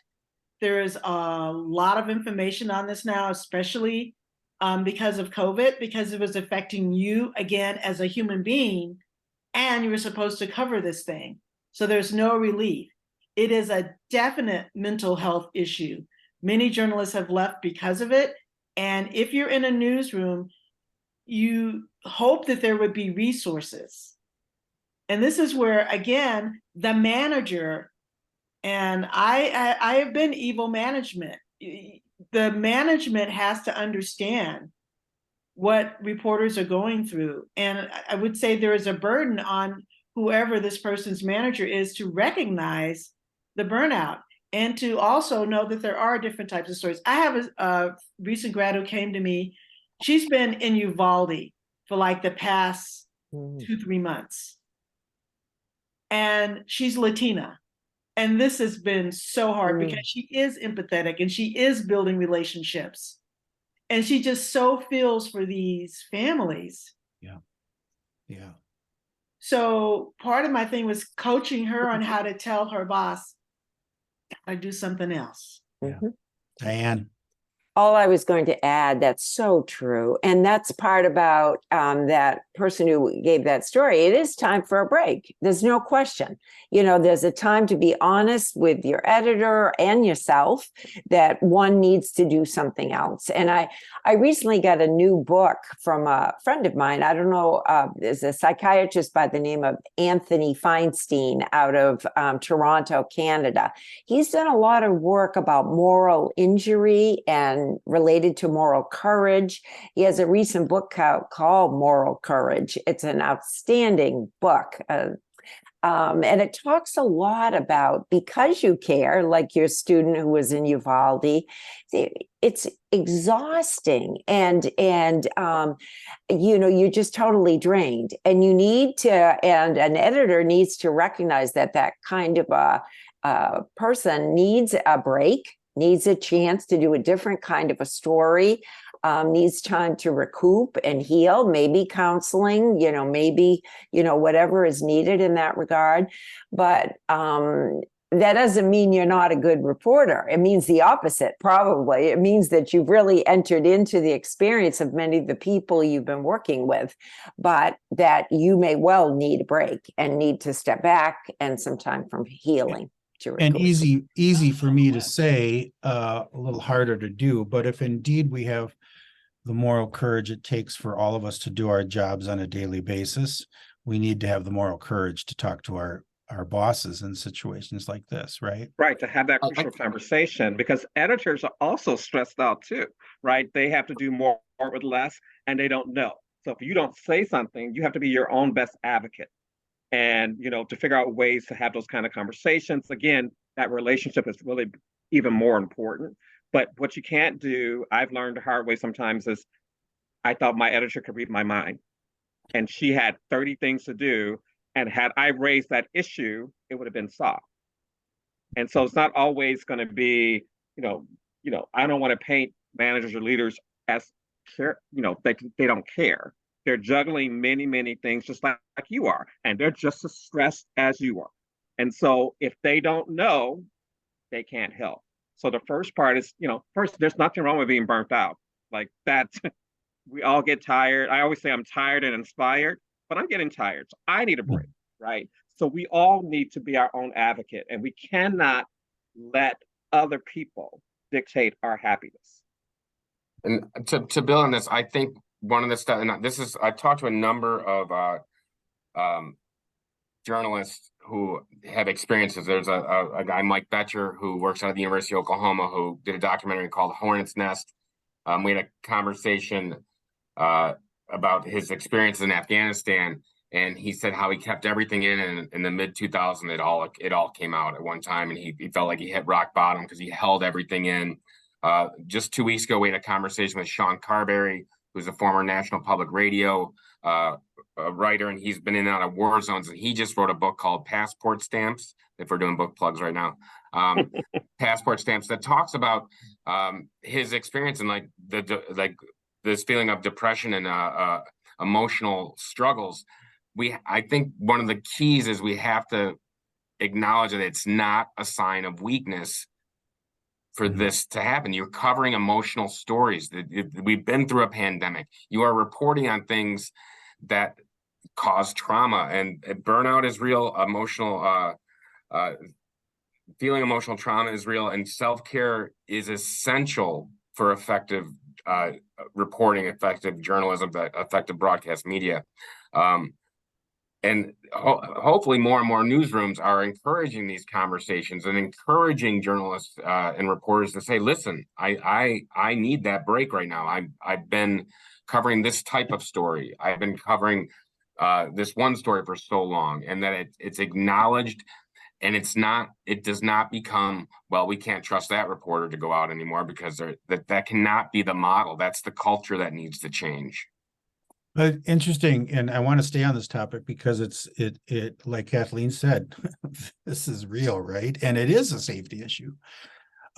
There is a lot of information on this now, especially because of COVID, because it was affecting you again as a human being, and you were supposed to cover this thing. So there's no relief. It is a definite mental health issue. Many journalists have left because of it. And if you're in a newsroom, you hope that there would be resources. And this is where, again, the manager, and I have been evil management. The management has to understand what reporters are going through. And I would say there is a burden on whoever this person's manager is to recognize the burnout and to also know that there are different types of stories. I have a recent grad who came to me. She's been in Uvalde for like the past 2-3 months. And she's Latina. And this has been so hard because she is empathetic and she is building relationships. And she just so feels for these families. Yeah. Yeah. So part of my thing was coaching her on how to tell her boss, I do something else. Yeah. Diane. All I was going to add, that's so true. And that's part about that person who gave that story. It is time for a break. There's no question. You know, there's a time to be honest with your editor and yourself that one needs to do something else. And I recently got a new book from a friend of mine. I don't know, there's a psychiatrist by the name of Anthony Feinstein out of Toronto, Canada. He's done a lot of work about moral injury and related to moral courage. He has a recent book called Moral Courage. It's an outstanding book. And it talks a lot about, because you care, like your student who was in Uvalde, it's exhausting and you know, you're just totally drained, and you need to, and an editor needs to recognize that that kind of a person needs a break, needs a chance to do a different kind of a story, needs time to recoup and heal, maybe counseling, you know, maybe, you know, whatever is needed in that regard. But that doesn't mean you're not a good reporter. It means the opposite, probably. It means that you've really entered into the experience of many of the people you've been working with, but that you may well need a break and need to step back and some time from healing. And easy for me to say, a little harder to do. But if indeed we have the moral courage it takes for all of us to do our jobs on a daily basis, we need to have the moral courage to talk to our bosses in situations like this, right? Right, to have that crucial conversation, because editors are also stressed out too, right? They have to do more with less, and they don't know. So if you don't say something, you have to be your own best advocate. And, you know, to figure out ways to have those kind of conversations. Again, that relationship is really even more important. But what you can't do, I've learned the hard way sometimes, is I thought my editor could read my mind. And she had 30 things to do. And had I raised that issue, it would have been solved. And so it's not always going to be, you know, I don't want to paint managers or leaders as care, you know, they don't care. They're juggling many, many things just like you are, and they're just as stressed as you are. And so if they don't know, they can't help. So the first part is, you know, first, there's nothing wrong with being burnt out. Like that's We all get tired. I always say I'm tired and inspired, but I'm getting tired. So I need a break, right? So we all need to be our own advocate, and we cannot let other people dictate our happiness. And to build on this, I think one of the stuff, and this is, I've talked to a number of journalists who have experiences. There's a guy, Mike Betcher, who works out of the University of Oklahoma, who did a documentary called Hornet's Nest. We had a conversation about his experiences in Afghanistan, and he said how he kept everything in the mid 2000s. It all came out at one time, and he felt like he hit rock bottom because he held everything in. Just 2 weeks ago, we had a conversation with Sean Carberry, who's a former National Public Radio writer, and he's been in and out of war zones, and he just wrote a book called Passport Stamps, if we're doing book plugs right now. Passport Stamps, that talks about his experience and like this feeling of depression and emotional struggles. I think one of the keys is we have to acknowledge that it's not a sign of weakness for this to happen. You're covering emotional stories. We've been through a pandemic. You are reporting on things that cause trauma, and burnout is real. Feeling emotional trauma is real, and self-care is essential for effective reporting, effective journalism, effective broadcast media. And hopefully more and more newsrooms are encouraging these conversations and encouraging journalists and reporters to say, listen, I need that break right now. I've been covering this type of story. I've been covering this one story for so long, and that it's acknowledged, and it does not become, well, we can't trust that reporter to go out anymore, because that cannot be the model. That's the culture that needs to change. But interesting, and I want to stay on this topic because it like Kathleen said, this is real, right? And it is a safety issue,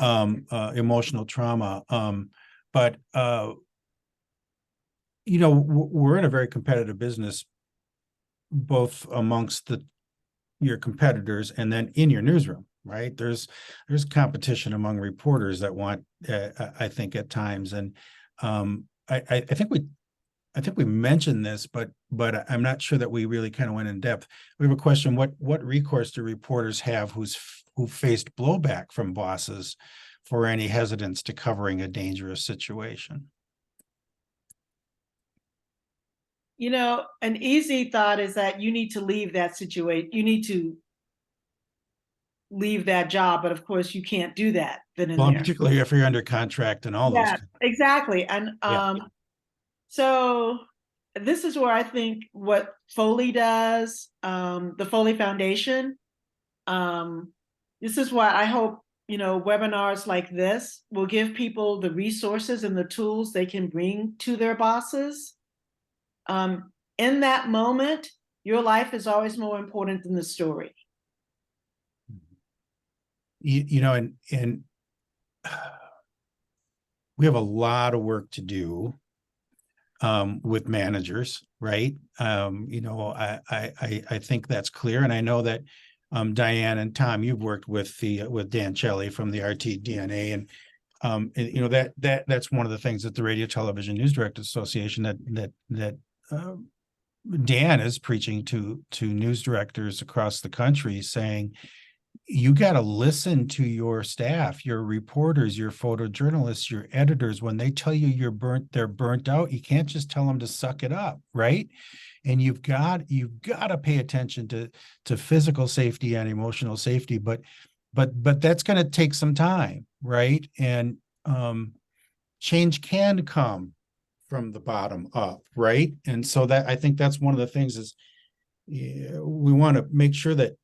emotional trauma. But we're in a very competitive business, both amongst your competitors and then in your newsroom, right? There's competition among reporters that want, I think at times, and I think we mentioned this, but I'm not sure that we really kind of went in depth. We have a question: what recourse do reporters have who faced blowback from bosses for any hesitance to covering a dangerous situation? An easy thought is that you need to leave that situation. You need to leave that job, but of course you can't do that. Particularly if you're under contract and all those. Yeah, exactly. And so this is where I think what Foley does, the Foley Foundation, this is why I hope, webinars like this will give people the resources and the tools they can bring to their bosses. In that moment, your life is always more important than the story. And we have a lot of work to do with managers, right? I think that's clear, and I know that Diane and Tom, you've worked with Dan Shelley from the RTDNA, and that's one of the things that the Radio Television News Directors Association that Dan is preaching to news directors across the country, saying, you got to listen to your staff, your reporters, your photojournalists, your editors. When they tell you they're burnt out, you can't just tell them to suck it up, right? And you've got to pay attention to physical safety and emotional safety, but that's going to take some time, right? And change can come from the bottom up, right? And so that, I think that's one of the things is we want to make sure that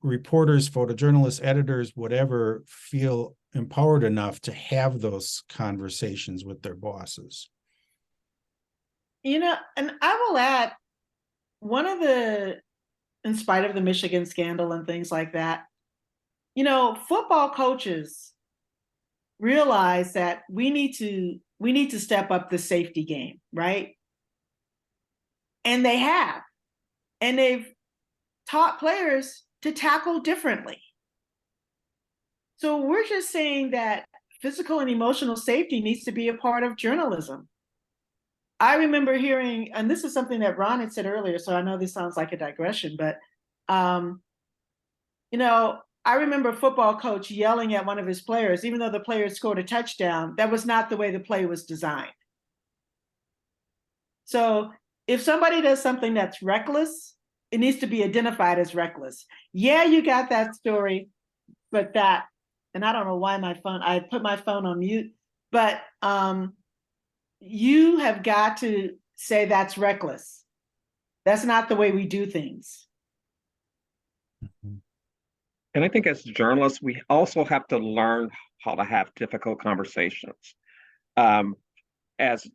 reporters, photojournalists, editors, whatever, feel empowered enough to have those conversations with their bosses. And I will add, in spite of the Michigan scandal and things like that, football coaches realize that we need to step up the safety game, right? And they have. And they've taught players to tackle differently. So we're just saying that physical and emotional safety needs to be a part of journalism. I remember hearing, and this is something that Ron had said earlier, so I know this sounds like a digression, but you know, I remember a football coach yelling at one of his players, even though the player scored a touchdown, that was not the way the play was designed. So if somebody does something that's reckless, it needs to be identified as reckless. Yeah, you got that story, but that, and I don't know why I put my phone on mute, but you have got to say that's reckless. That's not the way we do things. And I think as journalists, we also have to learn how to have difficult conversations. As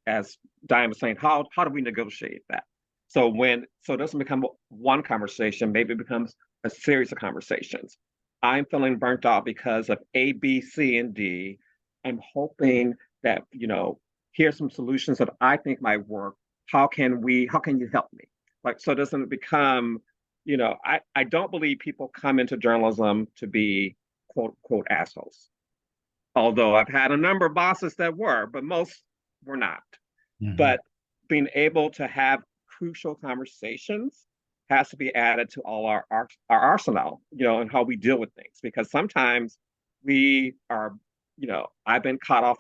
Diane was saying, how do we negotiate that? So it doesn't become one conversation, maybe it becomes a series of conversations. I'm feeling burnt out because of A, B, C, and D. I'm hoping that, here's some solutions that I think might work. How can you help me? So it doesn't become, I don't believe people come into journalism to be quote, quote, assholes. Although I've had a number of bosses that were, but most were not. Mm-hmm. But being able to have crucial conversations has to be added to all our arsenal, and how we deal with things. Because sometimes we are, I've been caught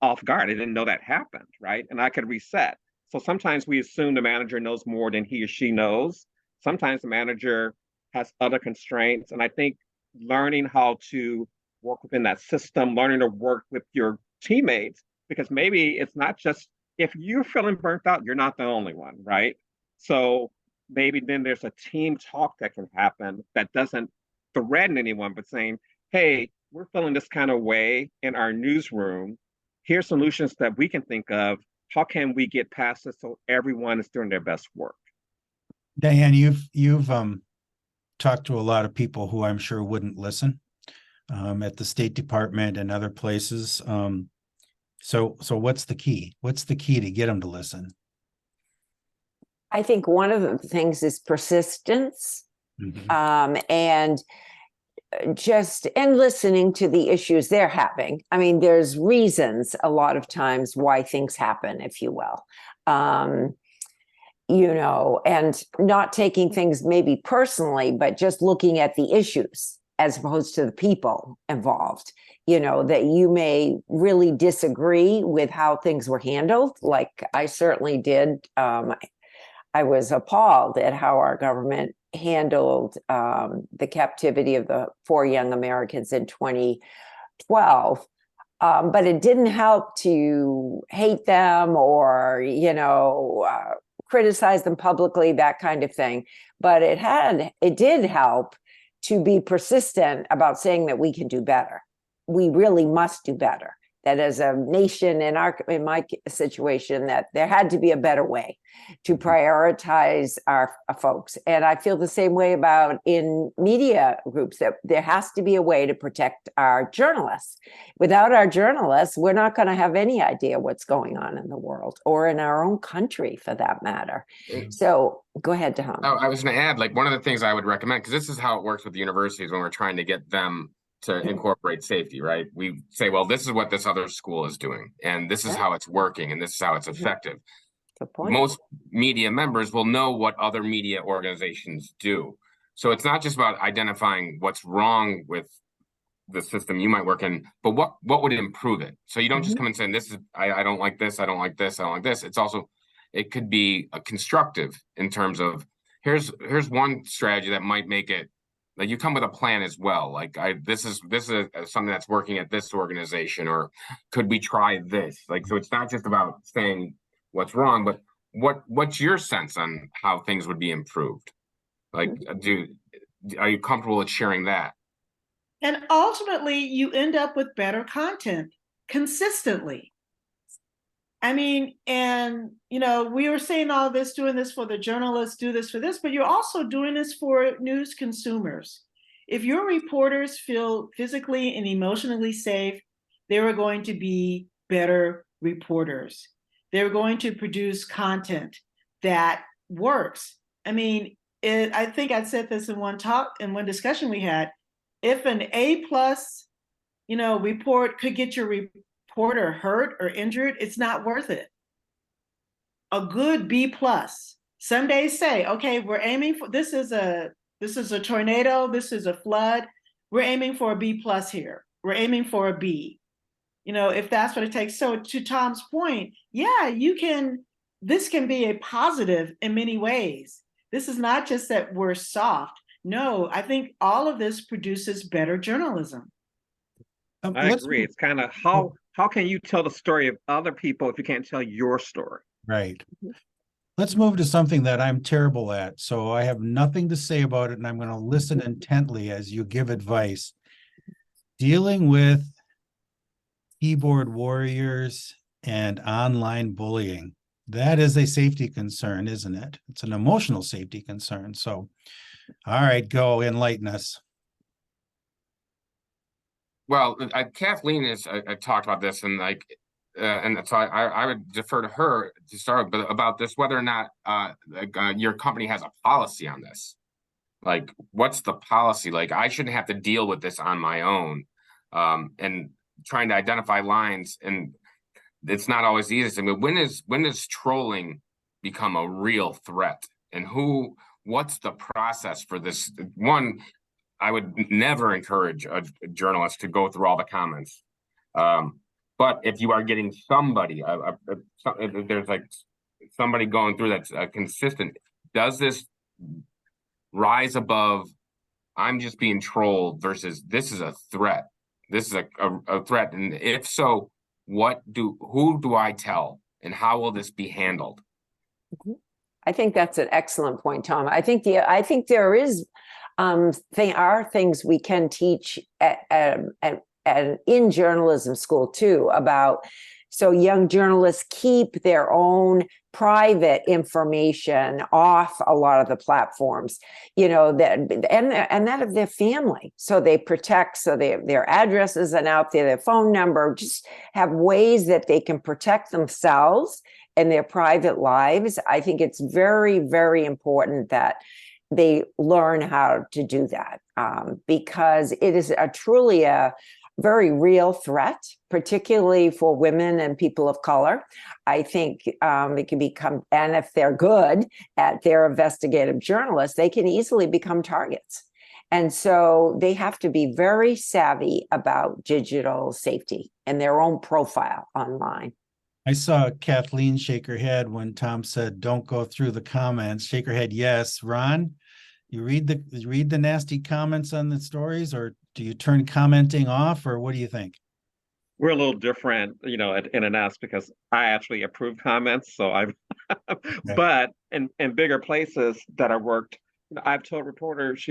off guard. I didn't know that happened, right? And I could reset. So sometimes we assume the manager knows more than he or she knows. Sometimes the manager has other constraints. And I think learning how to work within that system, learning to work with your teammates, because maybe it's not just, if you're feeling burnt out, you're not the only one, right? So maybe then there's a team talk that can happen that doesn't threaten anyone, but saying, hey, we're feeling this kind of way in our newsroom. Here's solutions that we can think of. How can we get past this so everyone is doing their best work? Diane, you've talked to a lot of people who I'm sure wouldn't listen at the State Department and other places. So what's the key? What's the key to get them to listen? I think one of the things is persistence, and listening to the issues they're having. I mean, there's reasons a lot of times why things happen, if you will. And not taking things maybe personally, but just looking at the issues as opposed to the people involved. That you may really disagree with how things were handled, like I certainly did. I was appalled at how our government handled the captivity of the 4 young Americans in 2012. But it didn't help to hate them or, criticize them publicly, that kind of thing. But it did help to be persistent about saying that we can do better. We really must do better. That as a nation, in my situation, that there had to be a better way to prioritize our folks. And I feel the same way about in media groups, that there has to be a way to protect our journalists. Without our journalists, we're not going to have any idea what's going on in the world or in our own country, for that matter. So go ahead, Tom. Oh, I was going to add, one of the things I would recommend, because this is how it works with the universities when we're trying to get them to incorporate safety, right? We say, well, this is what this other school is doing, and this is how it's working, and this is how it's effective. Good point. Most media members will know what other media organizations do. So it's not just about identifying what's wrong with the system you might work in, but what would improve it? So you don't just come and say, I don't like this, I don't like this, I don't like this. It's also, it could be a constructive in terms of, here's one strategy that might make it, you come with a plan as well. This is something that's working at this organization, or could we try this? So it's not just about saying what's wrong, but what's your sense on how things would be improved? Are you comfortable with sharing that? And ultimately, you end up with better content consistently. I mean, and, we were saying all this, doing this for the journalists, do this for this, but you're also doing this for news consumers. If your reporters feel physically and emotionally safe, they are going to be better reporters. They're going to produce content that works. I mean, I think I said this in one discussion we had. If an A+ report could get your reporter hurt or injured. It's not worth it. A good B plus. Some days say, okay, we're aiming for, this is a tornado, this is a flood. We're aiming for a B plus here. We're aiming for a B, if that's what it takes. So to Tom's point, yeah, this can be a positive in many ways. This is not just that we're soft. No, I think all of this produces better journalism. I agree. It's kind of how can you tell the story of other people if you can't tell your story? Right. Let's move to something that I'm terrible at. So I have nothing to say about it, and I'm going to listen intently as you give advice. Dealing with keyboard warriors and online bullying. That is a safety concern, isn't it? It's an emotional safety concern. So, all right, go enlighten us. Well, Kathleen has talked about this, and and so I would defer to her to start, but about this, whether or not your company has a policy on this. Like, what's the policy? Like, I shouldn't have to deal with this on my own, and trying to identify lines, and it's not always the easiest. I mean, when does trolling become a real threat, and what's the process for this? One, I would never encourage a journalist to go through all the comments. But if you are getting somebody, there's like somebody going through that's consistent, does this rise above, I'm just being trolled versus this is a threat? This is a threat. And if so, who do I tell, and how will this be handled? I think that's an excellent point, Tom. I think there is are things we can teach in journalism school too, about so young journalists keep their own private information off a lot of the platforms, that of their family. So they protect, so their address isn't out there, their phone number, just have ways that they can protect themselves and their private lives. I think it's very, very important that they learn how to do that, because it is truly a very real threat, particularly for women and people of color. I think it can become, and if they're good at their investigative journalists, they can easily become targets. And so they have to be very savvy about digital safety and their own profile online. I saw Kathleen shake her head when Tom said, don't go through the comments. Shake her head, yes. Ron, you read the nasty comments on the stories, or do you turn commenting off, or what do you think? We're a little different, at NNS, because I actually approve comments. So I've, okay. But in bigger places that I worked, I've told reporters,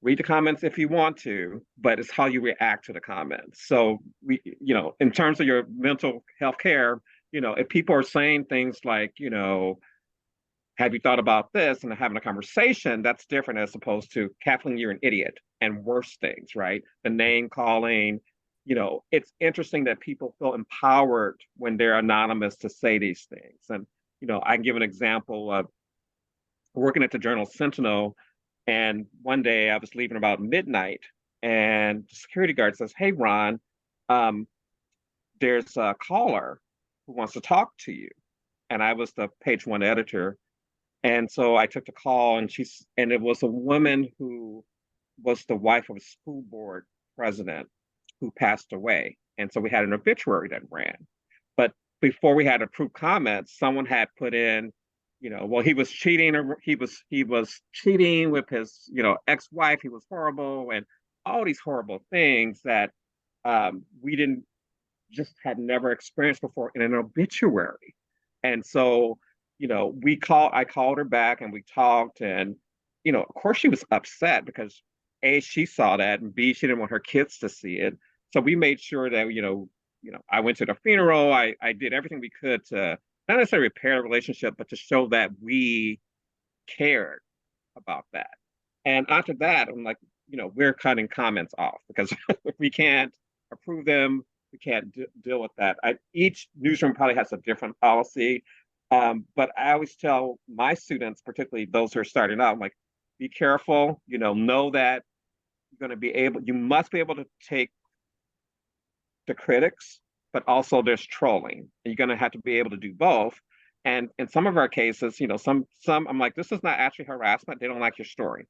read the comments if you want to, but it's how you react to the comments. So we, in terms of your mental health care, if people are saying things like, have you thought about this, and having a conversation, that's different as opposed to, Kathleen, you're an idiot, and worse things, right? The name calling, it's interesting that people feel empowered when they're anonymous to say these things. And, I can give an example of working at the Journal Sentinel. And one day I was leaving about midnight, and the security guard says, hey, Ron, there's a caller who wants to talk to you. And I was the page one editor. And so I took the call, and it was a woman who was the wife of a school board president who passed away. And so we had an obituary that ran. But before we had approved comments, someone had put in, well, he was cheating, or he was cheating with his, ex-wife. He was horrible, and all these horrible things that we had never experienced before in an obituary. And so, I called her back, and we talked, and, of course she was upset because A, she saw that, and B, she didn't want her kids to see it. So we made sure that, I went to the funeral. I did everything we could to not necessarily repair the relationship, but to show that we cared about that. And after that, I'm like, we're cutting comments off, because we can't approve them. We can't deal with that. Each newsroom probably has a different policy. But I always tell my students, particularly those who are starting out, I'm like, be careful, know that you must be able to take the critics, but also there's trolling. And you're going to have to be able to do both. And in some of our cases, some I'm like, this is not actually harassment. They don't like your story.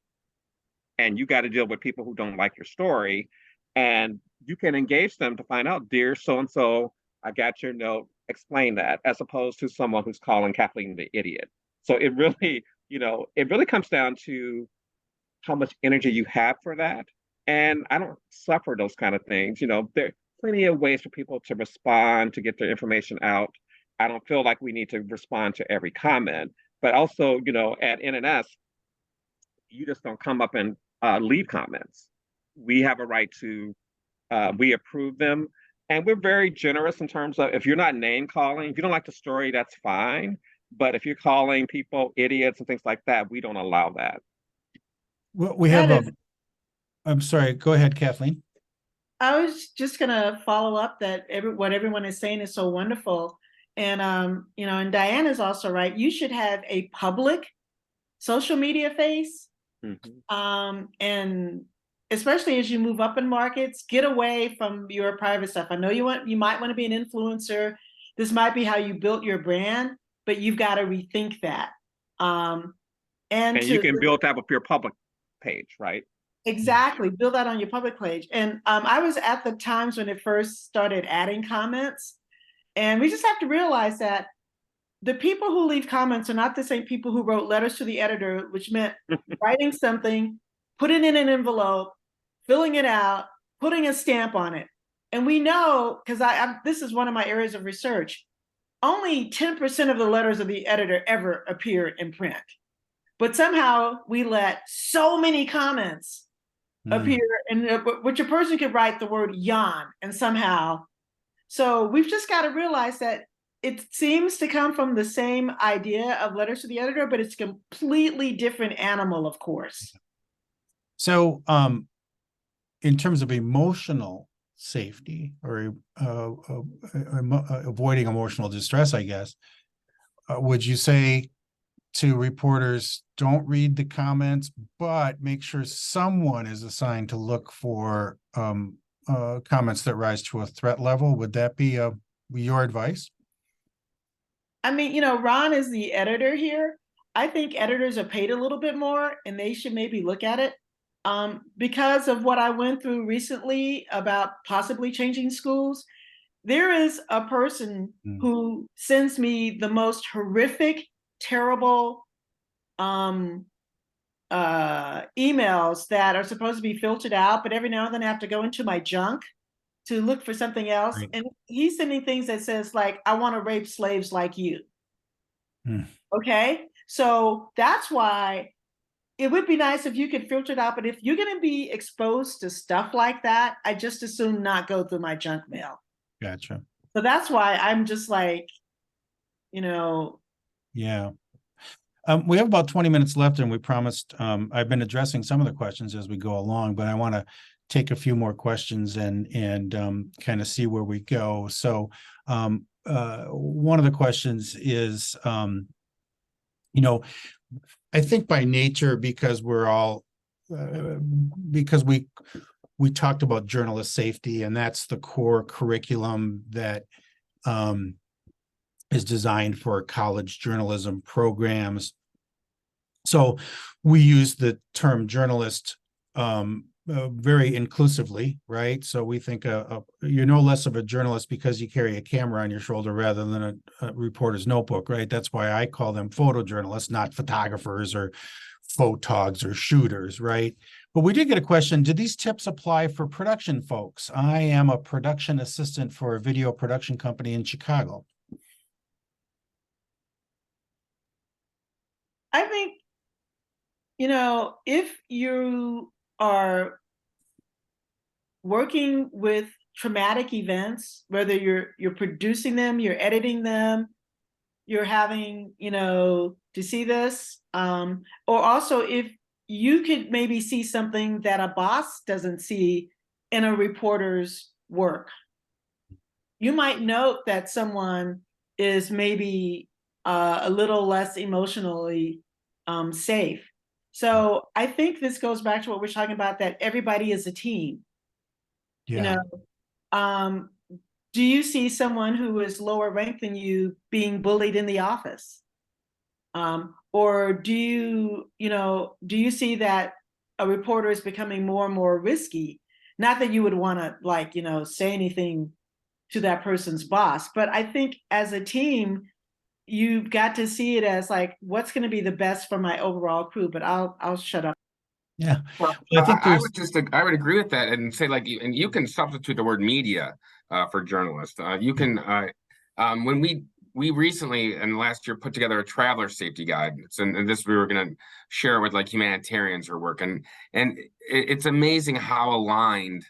And you got to deal with people who don't like your story. And you can engage them to find out, dear so-and-so, I got your note, explain that, as opposed to someone who's calling Kathleen the idiot. So it really comes down to how much energy you have for that. And I don't suffer those kind of things. There are plenty of ways for people to respond, to get their information out. I don't feel like we need to respond to every comment. But also, at NNS, you just don't come up and leave comments. We have a right to, we approve them. And we're very generous in terms of, if you're not name calling, if you don't like the story, that's fine. But if you're calling people idiots and things like that, we don't allow that. Well, we have I'm sorry, go ahead, Kathleen. I was just gonna follow up that what everyone is saying is so wonderful. And and Diane is also right. You should have a public social media face. And especially as you move up in markets, get away from your private stuff. I know you might want to be an influencer. This might be how you built your brand, but you've got to rethink that. And you can build that with your public page, right? Exactly. Build that on your public page. And I was at the times when it first started adding comments. And we just have to realize that the people who leave comments are not the same people who wrote letters to the editor, which meant writing something, putting it in an envelope, filling it out, putting a stamp on it. And we know, because this is one of my areas of research, only 10% of the letters of the editor ever appear in print. But somehow we let so many comments appear, and which a person could write the word yawn, and somehow. So we've just got to realize that it seems to come from the same idea of letters to the editor, but it's a completely different animal, of course. So in terms of emotional safety or avoiding emotional distress, I guess, would you say to reporters, don't read the comments, but make sure someone is assigned to look for comments that rise to a threat level? Would that be your advice? I mean, Ron is the editor here. I think editors are paid a little bit more, and they should maybe look at it. Because of what I went through recently about possibly changing schools, there is a person who sends me the most horrific, terrible emails that are supposed to be filtered out, but every now and then I have to go into my junk to look for something else. Right. And he's sending things that says like, I want to rape slaves like you. Okay. So that's why it would be nice if you could filter it out. But if you're going to be exposed to stuff like that, I just assume not go through my junk mail. Gotcha. So that's why I'm just like, Yeah. We have about 20 minutes left, and we promised, I've been addressing some of the questions as we go along, but I want to take a few more questions and kind of see where we go. So one of the questions is, I think by nature, because we're all, because we talked about journalist safety, and that's the core curriculum that is designed for college journalism programs. So we use the term journalist very inclusively, right? So we think you're no less of a journalist because you carry a camera on your shoulder rather than a reporter's notebook, right? That's why I call them photojournalists, not photographers or photogs or shooters, right? But we did get a question, did these tips apply for production folks? I am a production assistant for a video production company in Chicago. I think, if you are working with traumatic events, whether you're producing them, you're editing them, you're having, to see this, or also if you could maybe see something that a boss doesn't see in a reporter's work. You might note that someone is maybe a little less emotionally safe. So I think this goes back to what we're talking about, that everybody is a team. You Yeah. know, do you see someone who is lower ranked than you being bullied in the office? Or do you see that a reporter is becoming more and more risky? Not that you would want to say anything to that person's boss, but I think as a team, you've got to see it as like, what's going to be the best for my overall crew. But I'll shut up. Yeah. Well, I think I would agree with that and say and you can substitute the word media for journalist. You can when we recently and last year put together a traveler safety guide. And this we were going to share with like humanitarians who work, and it's amazing how aligned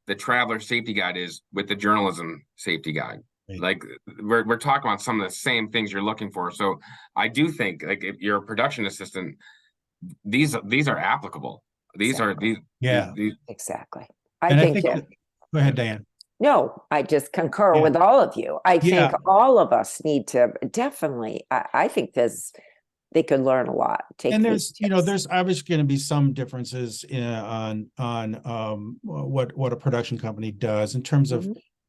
the traveler safety guide is with the journalism safety guide. Right. Like we're talking about some of the same things you're looking for. So I do think like if you're a production assistant, these are applicable. These Exactly. Exactly. I think go ahead, Diane. No, I just concur Yeah. with all of you. I think Yeah. all of us need to definitely, I think they could learn a lot. And there's obviously going to be some differences on what a production company does in terms of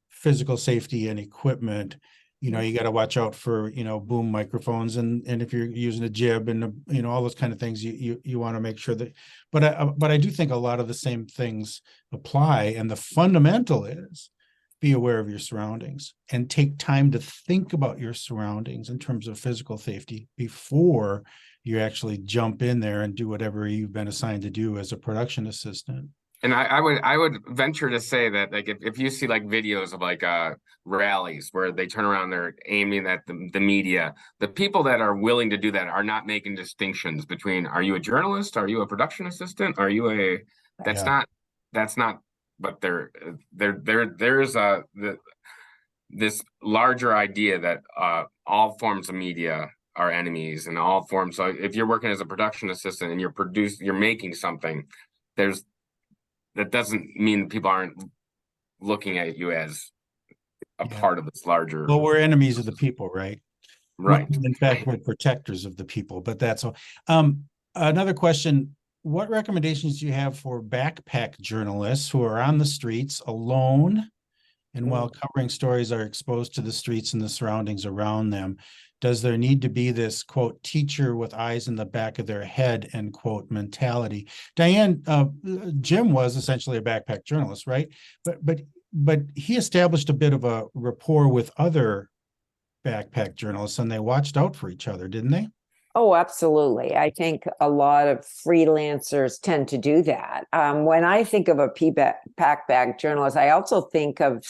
physical safety and equipment. You got to watch out for, boom microphones and if you're using a jib and, all those kind of things, you want to make sure that, but I do think a lot of the same things apply. And the fundamental is be aware of your surroundings and take time to think about your surroundings in terms of physical safety before you actually jump in there and do whatever you've been assigned to do as a production assistant. And I would venture to say that like if you see like videos of like rallies where they turn around, they're aiming at the media, the people that are willing to do that are not making distinctions between, are you a journalist, are you a production assistant, are you that's not but there's this larger idea that all forms of media are enemies, and all forms. So if you're working as a production assistant and you're making something, that doesn't mean people aren't looking at you as a part of this larger. Well, we're enemies of the people, right? Right. In fact, we're protectors of the people, but that's all. Another question: what recommendations do you have for backpack journalists who are on the streets alone and while covering stories are exposed to the streets and the surroundings around them? Does there need to be this, quote, teacher with eyes in the back of their head, end quote, mentality? Diane, Jim was essentially a backpack journalist, right? But he established a bit of a rapport with other backpack journalists and they watched out for each other, didn't they? Oh, absolutely. I think a lot of freelancers tend to do that. When I think of a backpack journalist, I also think of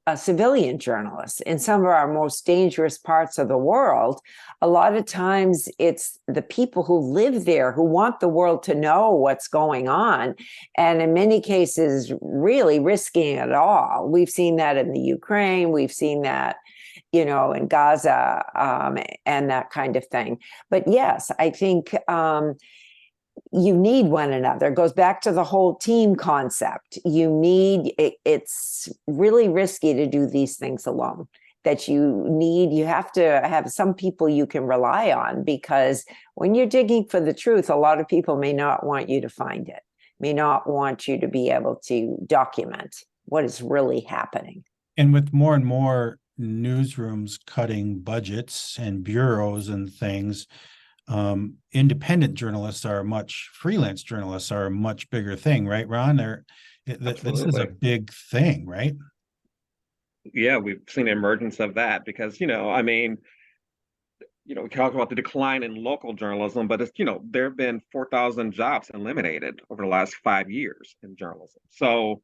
a civilian journalist. In some of our most dangerous parts of the world, a lot of times it's the people who live there who want the world to know what's going on. And in many cases, really risking it all. We've seen that in the Ukraine. We've seen that in Gaza and that kind of thing. But yes, I think you need one another. It goes back to the whole team concept. It's really risky to do these things alone. You have to have some people you can rely on, because when you're digging for the truth, a lot of people may not want you to find it, may not want you to be able to document what is really happening. And with more and more newsrooms cutting budgets and bureaus and things, independent journalists freelance journalists are a much bigger thing, right, Ron? This is a big thing, right? Yeah, we've seen the emergence of that because, we talk about the decline in local journalism, but it's, there have been 4,000 jobs eliminated over the last 5 years in journalism. So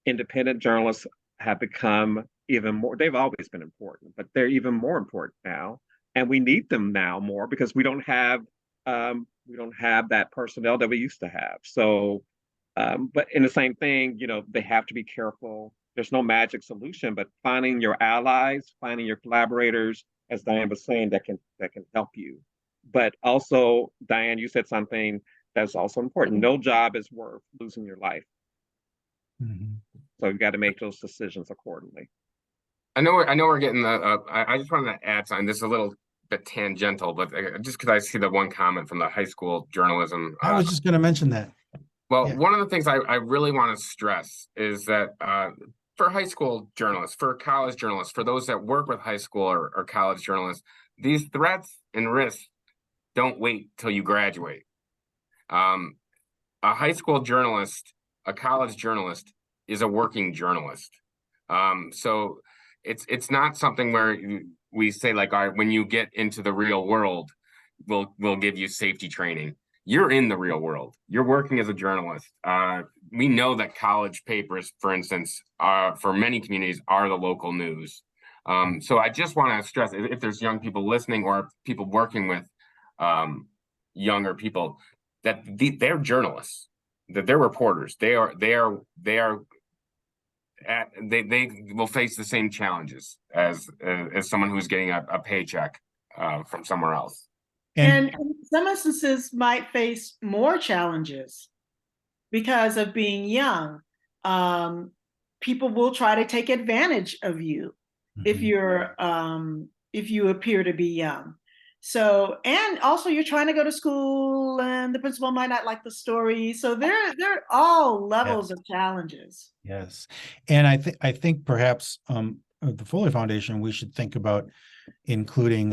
independent journalists have become even more, they've always been important, but they're even more important now. And we need them now more because we don't have that personnel that we used to have. So, but in the same thing, they have to be careful. There's no magic solution, but finding your allies, finding your collaborators, as Diane was saying, that can help you. But also, Diane, you said something that's also important. No job is worth losing your life. Mm-hmm. So you've got to make those decisions accordingly. I know we're getting I just wanted to add something. This is a little bit tangential, but just because I see the one comment from the high school journalism. I was just going to mention that. Well, Yeah. one of the things I really want to stress is that for high school journalists, for college journalists, for those that work with high school or college journalists, these threats and risks don't wait till you graduate. A high school journalist, a college journalist is a working journalist. So it's not something where we say like, all right, when you get into the real world, we'll give you safety training. You're in the real world. You're working as a journalist. We know that college papers, for instance, for many communities are the local news. So I just want to stress, if there's young people listening or people working with younger people, that they're journalists, that they're reporters. They will face the same challenges as someone who's getting a paycheck from somewhere else. And in some instances might face more challenges because of being young. People will try to take advantage of you if you're if you appear to be young. So, and also you're trying to go to school and the principal might not like the story. So they're all levels of challenges. Yes. And I think perhaps the Foley Foundation, we should think about including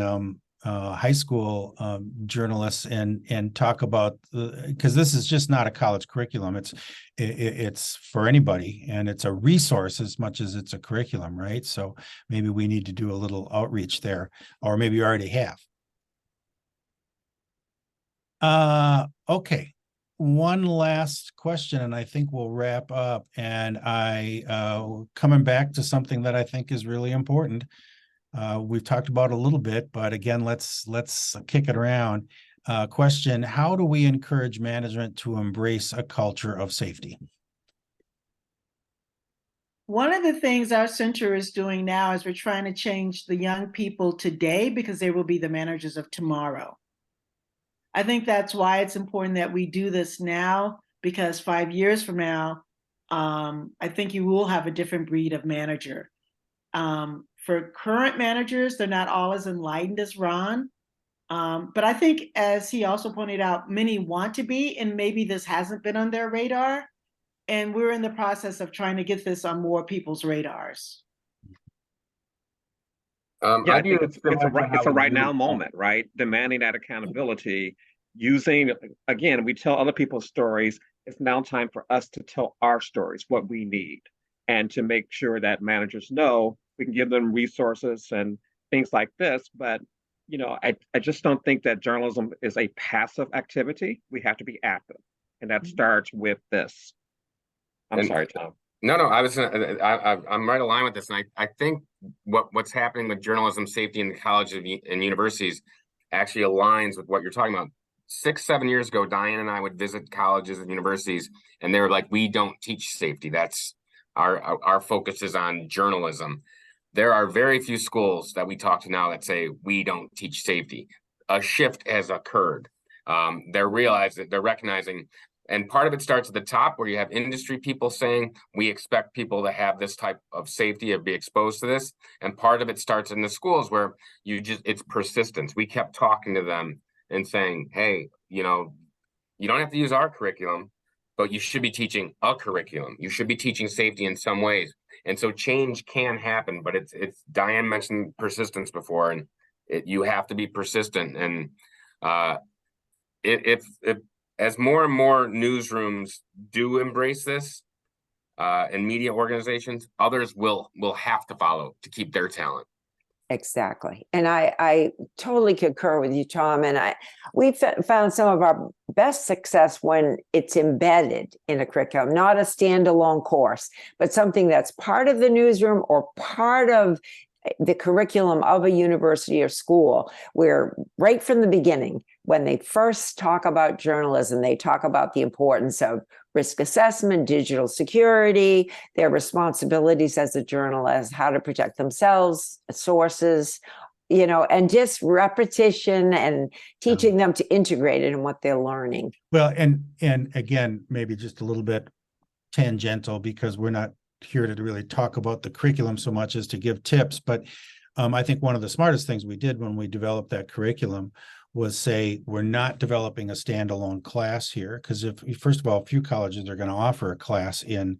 high school journalists and talk about, because this is just not a college curriculum. It's for anybody, and it's a resource as much as it's a curriculum, right? So maybe we need to do a little outreach there, or maybe you already have. Okay. One last question, and I think we'll wrap up. And coming back to something that I think is really important. We've talked about a little bit, but again, let's kick it around. Question: how do we encourage management to embrace a culture of safety? One of the things our center is doing now is we're trying to change the young people today because they will be the managers of tomorrow. I think that's why it's important that we do this now, because 5 years from now, I think you will have a different breed of manager. For current managers, they're not all as enlightened as Ron. But I think, as he also pointed out, many want to be, and maybe this hasn't been on their radar. And we're in the process of trying to get this on more people's radars. Yeah, I think it's a right now moment, right? Demanding that accountability, using, again, we tell other people's stories. It's now time for us to tell our stories, what we need, and to make sure that managers know we can give them resources and things like this. But, I just don't think that journalism is a passive activity. We have to be active. And that starts with this. I'm sorry, Tom. No, I'm right aligned with this. And I think what's happening with journalism safety in the colleges and universities actually aligns with what you're talking about. 6-7 years ago, Diane and I would visit colleges and universities, and they were like, we don't teach safety. That's our focus is on journalism. There are very few schools that we talk to now that say we don't teach safety. A shift has occurred. They're recognizing. And part of it starts at the top, where you have industry people saying, we expect people to have this type of safety, or be exposed to this. And part of it starts in the schools, where it's persistence. We kept talking to them and saying, hey, you don't have to use our curriculum, but you should be teaching a curriculum. You should be teaching safety in some ways. And so change can happen, but it's Diane mentioned persistence before, and you have to be persistent. And if as more and more newsrooms do embrace this, and media organizations, others will have to follow to keep their talent. Exactly. And I totally concur with you, Tom. And we found some of our best success when it's embedded in a curriculum, not a standalone course, but something that's part of the newsroom or part of the curriculum of a university or school, where right from the beginning, when they first talk about journalism, they talk about the importance of risk assessment, digital security, their responsibilities as a journalist, how to protect themselves, sources, and just repetition and teaching them to integrate it in what they're learning. Well, and again, maybe just a little bit tangential, because we're not here to really talk about the curriculum so much as to give tips, but I think one of the smartest things we did when we developed that curriculum was say, we're not developing a standalone class here, because first of all, few colleges are going to offer a class in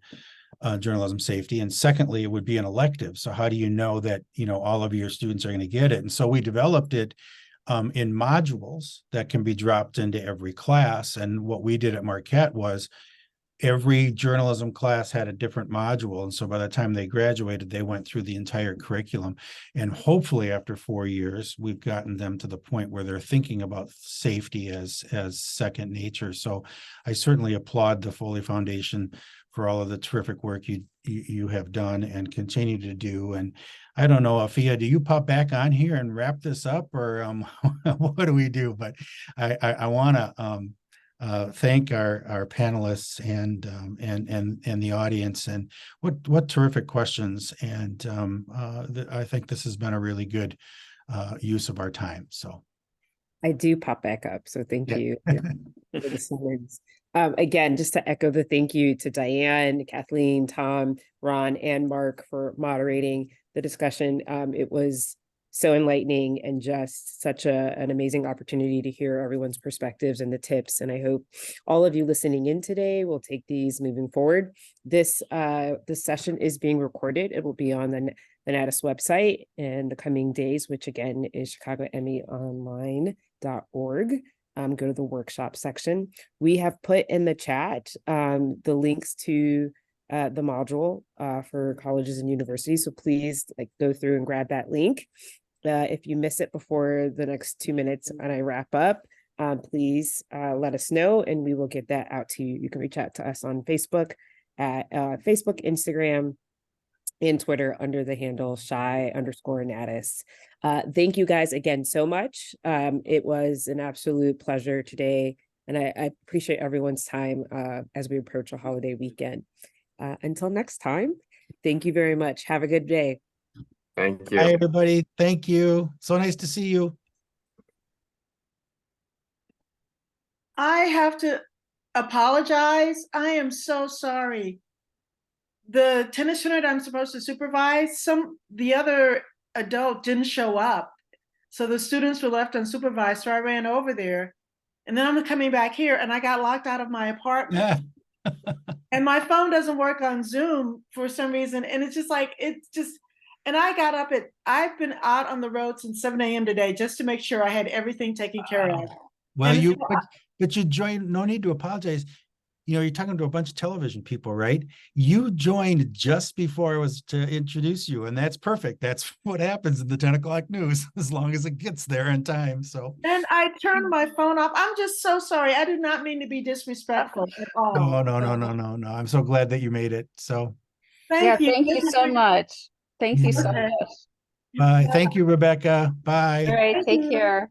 journalism safety, and secondly, it would be an elective. So how do you know that, all of your students are going to get it? And so we developed it in modules that can be dropped into every class. And what we did at Marquette was every journalism class had a different module. And so by the time they graduated, they went through the entire curriculum. And hopefully after 4 years, we've gotten them to the point where they're thinking about safety as second nature. So I certainly applaud the Foley Foundation for all of the terrific work you have done and continue to do. And I don't know, Afia, do you pop back on here and wrap this up, or what do we do? But I want to thank our panelists and the audience, and what terrific questions. And I think this has been a really good use of our time. So I do pop back up. So thank you for the slides. Again, just to echo the thank you to Diane, Kathleen, Tom, Ron, and Mark for moderating the discussion. It was so enlightening and just such an amazing opportunity to hear everyone's perspectives and the tips. And I hope all of you listening in today will take these moving forward. This session is being recorded. It will be on the NATAS website in the coming days, which again is chicagomeonline.org. Go to the workshop section. We have put in the chat the links to the module for colleges and universities. So please go through and grab that link. If you miss it before the next 2 minutes and I wrap up, please let us know and we will get that out to you. You can reach out to us on Facebook at Facebook, Instagram, and Twitter under the handle shy_natus. Thank you guys again so much. It was an absolute pleasure today, and I appreciate everyone's time as we approach a holiday weekend. Until next time, thank you very much. Have a good day. Thank you. Hi, everybody. Thank you. So nice to see you. I have to apologize. I am so sorry. The tennis unit I'm supposed to supervise, the other adult didn't show up. So the students were left unsupervised. So I ran over there, and then I'm coming back here and I got locked out of my apartment. And my phone doesn't work on Zoom for some reason. And and I got up I've been out on the road since 7 a.m. today just to make sure I had everything taken care of. Well, but you joined, no need to apologize. You're talking to a bunch of television people, right? You joined just before I was to introduce you, and that's perfect. That's what happens in the 10 o'clock news, as long as it gets there in time. So. And I turned my phone off. I'm just so sorry. I did not mean to be disrespectful at all. No. I'm so glad that you made it. So. Thank you. Thank you so much. Thank you so much. Bye. Thank you, Rebecca. Bye. All right. Take care.